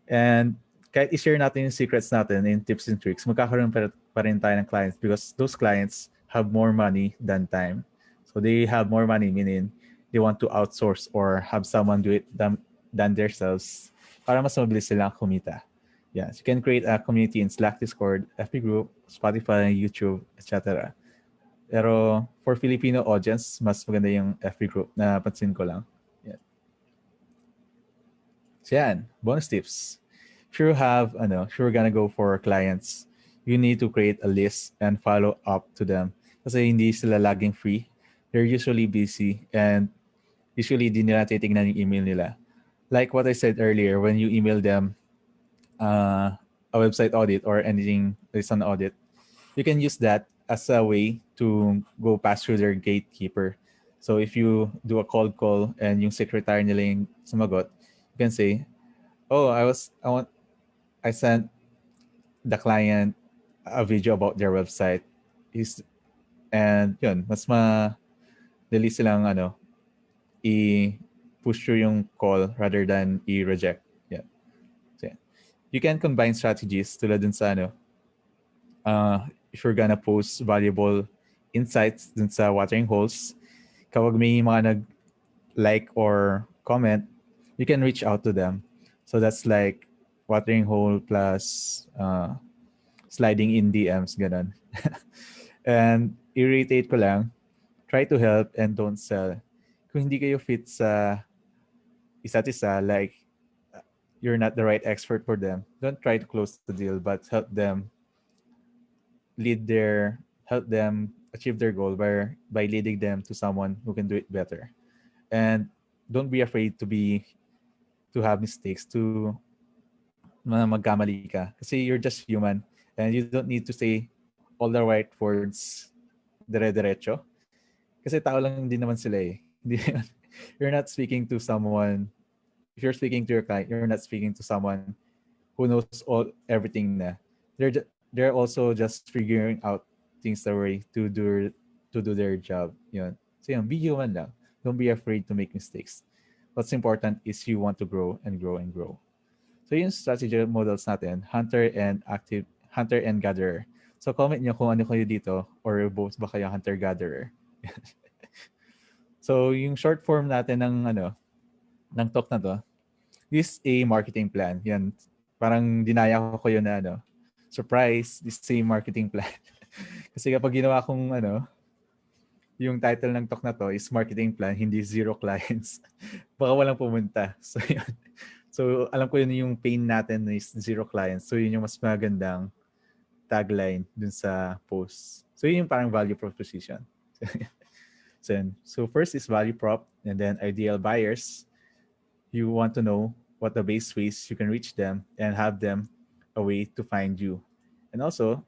And kahit i-share natin yung secrets natin in tips and tricks, magkakaroon pa rin tayo ng clients, because those clients have more money than time. So they have more money, meaning they want to outsource or have someone do it than themselves para mas mabilis silang kumita. Yes, you can create a community in Slack, Discord, FB group, Spotify, YouTube, etc. Pero for Filipino audience, mas maganda yung FB group na pansin ko lang. Yeah. So yan, bonus tips. If you're gonna go for clients, you need to create a list and follow up to them. Kasi hindi sila laging free. They're usually busy and usually di nila titignan yung email nila. Like what I said earlier, when you email them a website audit or anything based on audit, you can use that as a way to go past through their gatekeeper. So if you do a cold call and yung secretary nila yung sumagot, you can say, "Oh, I sent the client a video about their website." Is and yun, mas dali silang i-push through yung call rather than i-reject. Yeah. So, yeah. You can combine strategies tulad dun sa if you're gonna post valuable insights dun sa watering holes, kapag may mga nag-like or comment, you can reach out to them. So that's like watering hole plus sliding in DMs, ganun. And irritate ko lang, try to help and don't sell. Kung hindi kayo fit sa isa't isa, like you're not the right expert for them, don't try to close the deal, but help them achieve their goal by leading them to someone who can do it better. And don't be afraid to have mistakes, to magkamali ka. Kasi you're just human and you don't need to say all the right words dire-diretso. Kasi tao lang din naman sila eh. You're not speaking to someone, if you're speaking to your client, you're not speaking to someone who knows everything na. They're also just figuring out things the way to do their job. Yun. So yun, be human lang. Don't be afraid to make mistakes. What's important is you want to grow and grow and grow. So yung strategy models natin, hunter and gatherer. So comment nyo kung ano kayo dito or both ba kayo hunter gatherer. So yung short form natin ng talk na to, this a marketing plan. Yan. Parang dinaya ko yun na surprise, this same marketing plan. Kasi kapag ginawa kong yung title ng talk na to is marketing plan, hindi zero clients, baka walang pumunta. So yun. So alam ko yun yung pain natin is zero clients. So yun yung mas magandang tagline dun sa post. So yun yung parang value proposition. So first is value prop and then ideal buyers. You want to know what the base ways you can reach them and have them a way to find you. And also,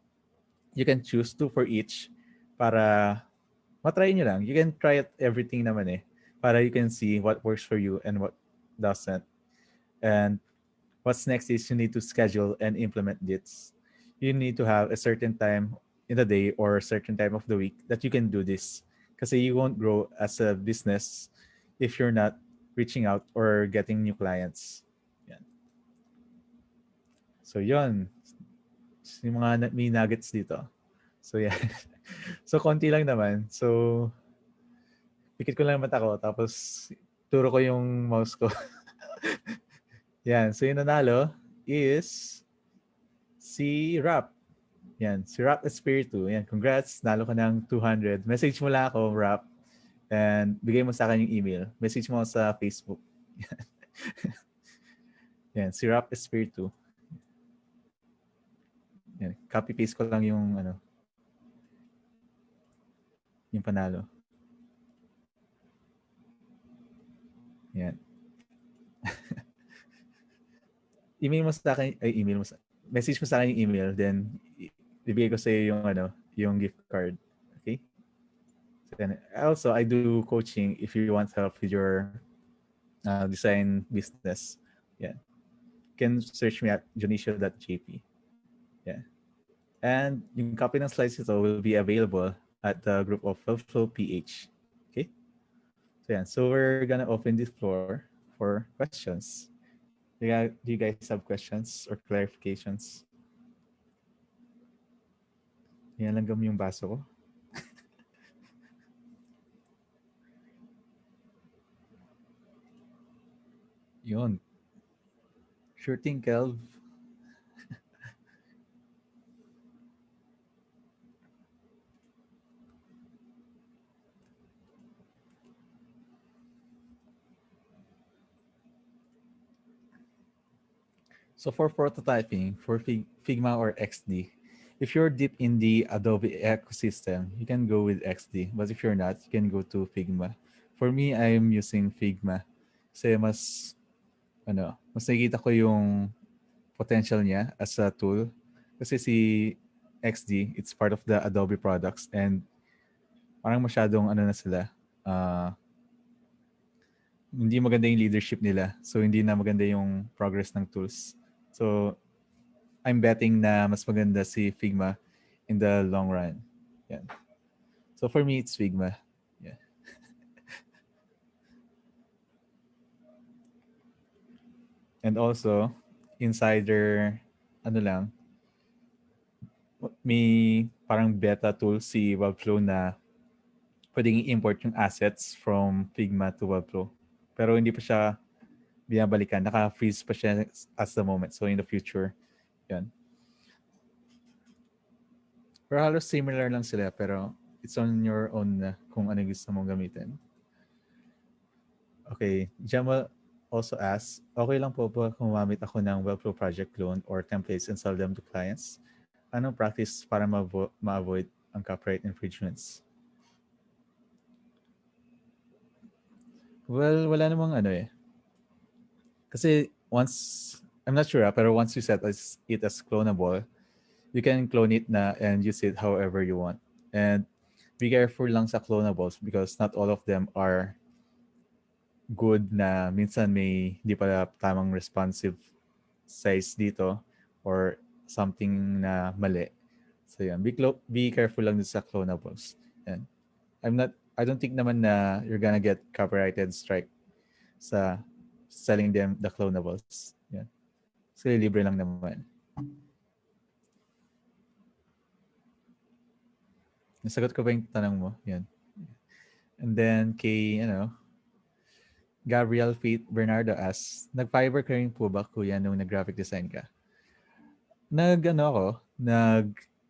you can choose two for each para matry nyo lang. You can try it everything naman eh. Para you can see what works for you and what doesn't. And what's next is you need to schedule and implement this. You need to have a certain time in the day or a certain time of the week that you can do this. Kasi you won't grow as a business if you're not reaching out or getting new clients. Yan. So yun. Yung mga may nuggets dito. So yeah. So konti lang naman. So pikit ko lang mata ko tapos turo ko yung mouse ko. Yan. So yung nanalo is si Rap. Yan. Si Rap Espiritu. Yan. Congrats. Nalo ka ng 200. Message mo lang ako, Rap. And bigay mo sa akin yung email. Message mo sa Facebook. Yan. Si Rap Espiritu. Yan. Copy-paste ko lang yung yung panalo. Yan. Email mo sa akin, message mo sa akin yung email, then ibigay ko sa iyo yung yung gift card. Okay? So, also, I do coaching if you want help with your design business. Yeah. You can search me at dionisio.jp. Yeah. And yung copy ng slides ito will be available at the group of Flow PH. Okay? So yeah, so we're gonna open this floor for questions. Do you guys have questions or clarifications? Yan lang yung baso ko. Yun. Sure thing, Kelv. So for prototyping, for Figma or XD, if you're deep in the Adobe ecosystem, you can go with XD. But if you're not, you can go to Figma. For me, I'm using Figma. Kasi mas nakikita ko yung potential niya as a tool. Kasi si XD, it's part of the Adobe products and parang masyadong na sila, uh, hindi maganda yung leadership nila. So, hindi na maganda yung progress ng tools. So, I'm betting na mas maganda si Figma in the long run. Yeah. So, for me, it's Figma. Yeah. And also, insider, lang, may parang beta tool si Webflow na pwedeng i-import yung assets from Figma to Webflow. Pero hindi pa siya binabalikan. Naka-freeze pa siya as the moment. So in the future, yan. Pero halos similar lang sila, pero it's on your own na kung ano gusto mong gamitin. Okay, Jamal also asks, okay lang po ba kung gumamit ako ng Webflow project clone or templates and sell them to clients? Anong practice para ma-avoid ang copyright infringements? Well, wala namang Kasi I'm not sure pero once you set it as clonable, you can clone it na and use it however you want. And be careful lang sa clonables because not all of them are good na minsan may di pala tamang responsive size dito or something na mali. So yan, be careful lang sa clonables. And I don't think naman na you're gonna get copyrighted strike sa selling them the clonables. Yan. Kasi libre lang naman. Nasagot ko ba yung tanong mo? Yan. And then kay, Gabriel Faith Bernardo asks, nag-fiber ka rin po ba, kuya, nung nag-graphic design ka?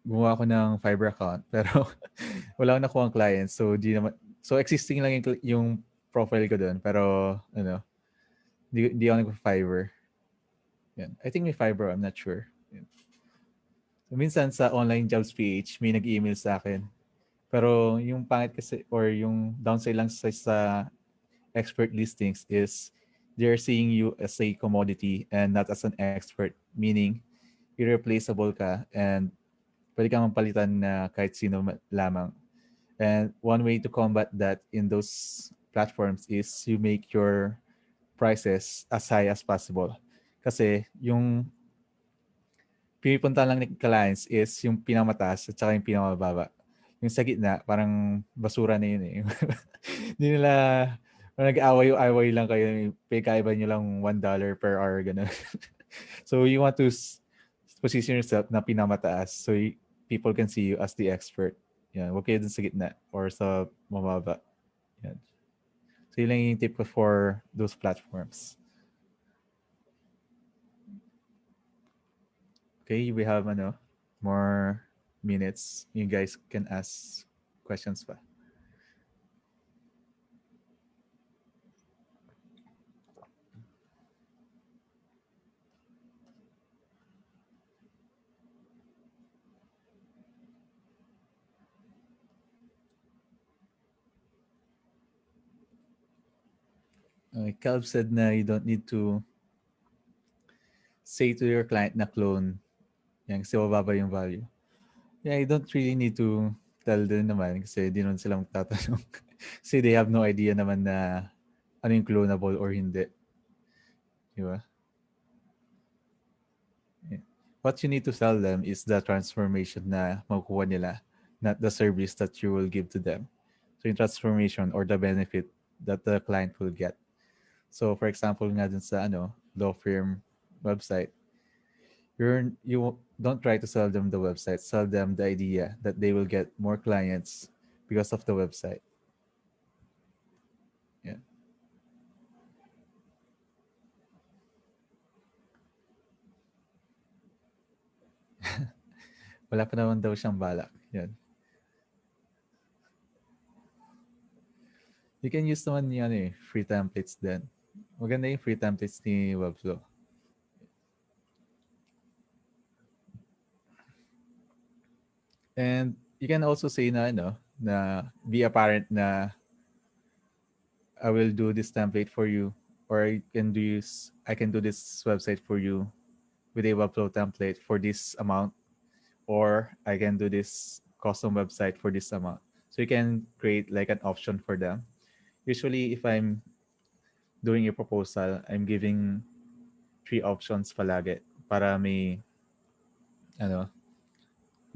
Gumawa ako ng Fiverr account, pero wala akong nakuha ang client. So existing lang yung profile ko doon, pero, di ako nag-Fiverr. Yan. I think may Fiverr, I'm not sure. Yan. So, minsan sa online jobs PH, may nag-email sa akin. Pero yung pangit kasi, or yung downside lang sa expert listings is they're seeing you as a commodity and not as an expert, meaning irreplaceable ka and pwede kang mapalitan na kahit sino lamang. And one way to combat that in those platforms is you make your prices as high as possible. Kasi yung pinipunta lang ng clients is yung pinamataas at saka yung pinamababa. Yung sa gitna, parang basura na yun eh. Hindi nila, nag-away-away lang kayo. Pinakaiba nyo lang $1 per hour, gano'n. So you want to position yourself na pinamataas so people can see you as the expert. Yan, huwag kayo dun sa gitna or sa mababa. Yan. So yun lang yung tip ko for those platforms. Okay, we have more minutes. You guys can ask questions pa. Calv said na you don't need to say to your client na clone. Yan, kasi mababa yung value. Yeah, you don't really need to tell them naman kasi di naman sila magtatanong. Kasi they have no idea naman na ano yung clonable or hindi. Diba? Yeah. What you need to tell them is the transformation na makukuha nila, not the service that you will give to them. So yung transformation or the benefit that the client will get. So for example nga dun sa law firm website, you don't try to sell them the website, sell them the idea that they will get more clients because of the website. Yeah. Wala pa naman daw siyang balak. Yan. You can use naman yung free templates din. Maganda yung free templates ni Webflow. And you can also say na ano, na be apparent na I will do this template for you, or I can do this website for you with a Webflow template for this amount, or I can do this custom website for this amount. So you can create like an option for them. Usually, if I'm doing a proposal, I'm giving three options palagi para may ano,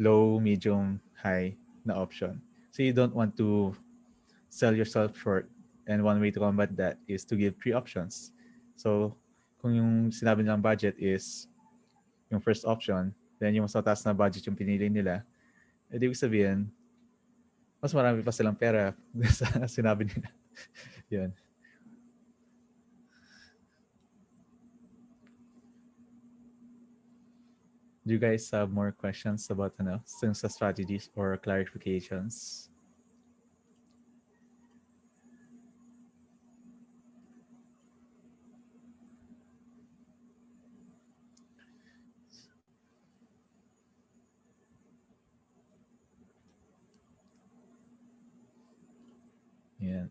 low, medium, high na option. So you don't want to sell yourself short. And one way to combat that is to give three options. So kung yung sinabi nilang budget is yung first option, then yung mas mataas na budget yung pinili nila, edi ibig sabihin, mas marami pa silang pera sa sinabi nila. Yun. Do you guys have more questions about sa strategies or clarifications? Yeah.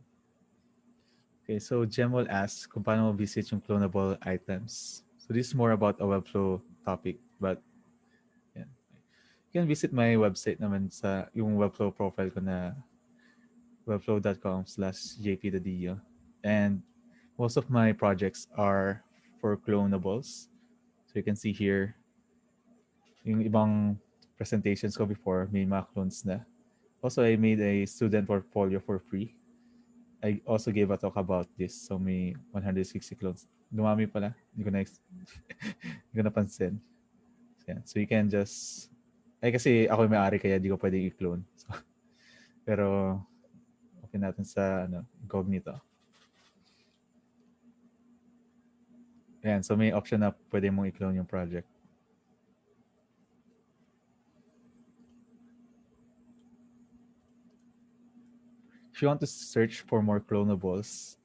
Okay, so Jem will ask kung paano mo visit yung clonable items. So this is more about a Webflow topic, but yeah. You can visit my website naman sa yung Webflow profile ko na webflow.com/jpdadio. And most of my projects are for clonables. So you can see here, yung ibang presentations ko before, may mga clones na. Also, I made a student portfolio for free. I also gave a talk about this. So may 160 clones. Dumami pala. Hindi ko na, hindi ko napansin. So, yan. So you can just, ay kasi ako yung may-ari kaya di ko pwede i-clone. So, pero okay natin sa incognito. Ayan, so may option na pwede mong i-clone yung project. If you want to search for more clonables,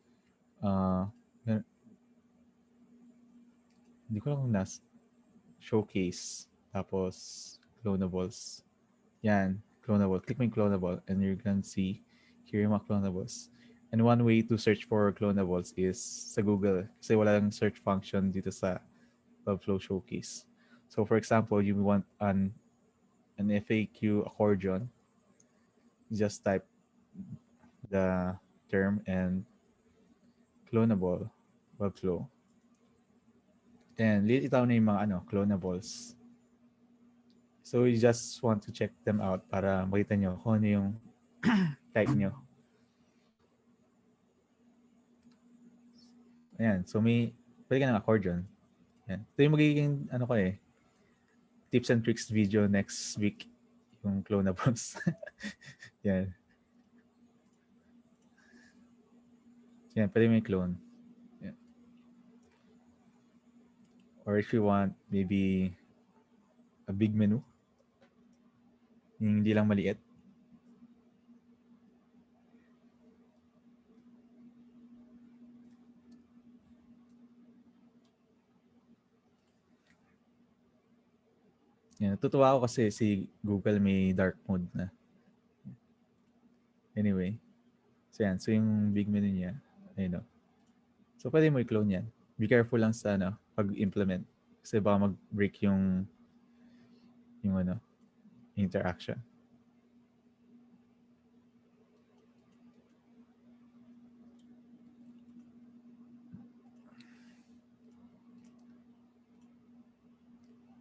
uh, hindi ko lang kung showcase, tapos clonables. Yan, clonable. Click mo yung clonable and you can see here yung mga clonables. And one way to search for clonables is sa Google. Kasi wala lang search function dito sa Webflow Showcase. So for example, you want an FAQ accordion, just type the term and clonable Webflow. And lilitaw na yung mga clonables. So you just want to check them out para makita nyo kung ano yung type nyo. Ayan, so pwede ka ng accordion. Ayan. Ito yung magiging tips and tricks video next week, yung clonables. Yan. Yan, pwede may clone. Yan. Or if you want, maybe a big menu, yung hindi lang maliit. Yan, natutuwa ako kasi si Google may dark mode na. Anyway, so yan, so yung big menu niya, ayun o. So pwede mo i-clone yan. Be careful lang sa pag-implement kasi baka mag-break yung interaction.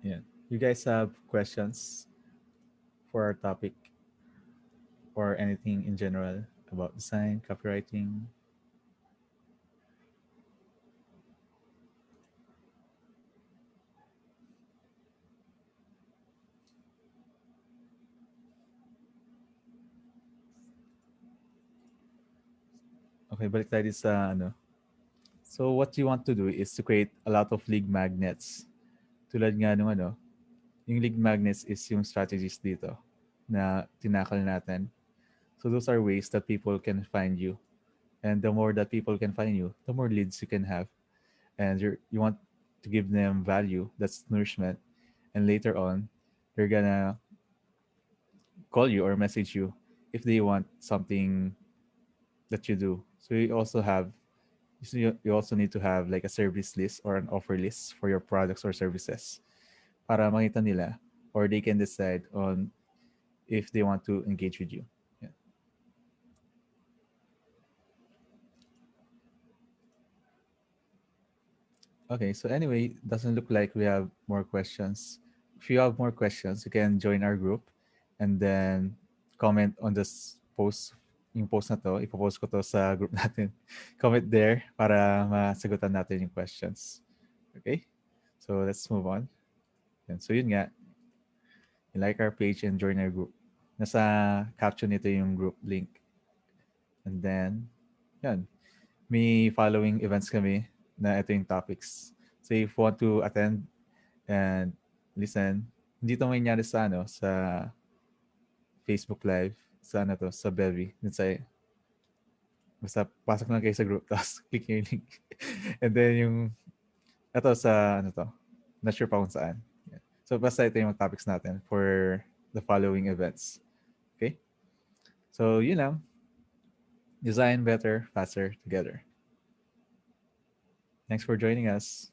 Yeah. You guys have questions for our topic or anything in general about design, copywriting? Okay, balik tayo sa So what you want to do is to create a lot of lead magnets. Tulad nga nung yung lead magnets is yung strategies dito na tinakal natin. So those are ways that people can find you. And the more that people can find you, the more leads you can have. And you want to give them value, that's nourishment. And later on, they're gonna call you or message you if they want something that you do. So you also need to have like a service list or an offer list for your products or services para makita nila or they can decide on if they want to engage with you. Yeah. Okay, so anyway, doesn't look like we have more questions. If you have more questions, you can join our group and then comment on this post, yung post na to, ipopost ko to sa group natin. Comment there para masagutan natin yung questions. Okay? So let's move on. And so yun nga, like our page and join our group. Nasa caption nito yung group link. And then, yan. May following events kami na ito yung topics. So if you want to attend and listen, hindi ito mangyayari sa sa Facebook Live, sa sa Belly. Dun sa, basta pasok lang kayo sa group, tapos click nyo yung link. And then yung, ito sa, not sure pa kung saan. Yeah. So basta ito yung topics natin for the following events. Okay? So yun lang. Design better, faster, together. Thanks for joining us.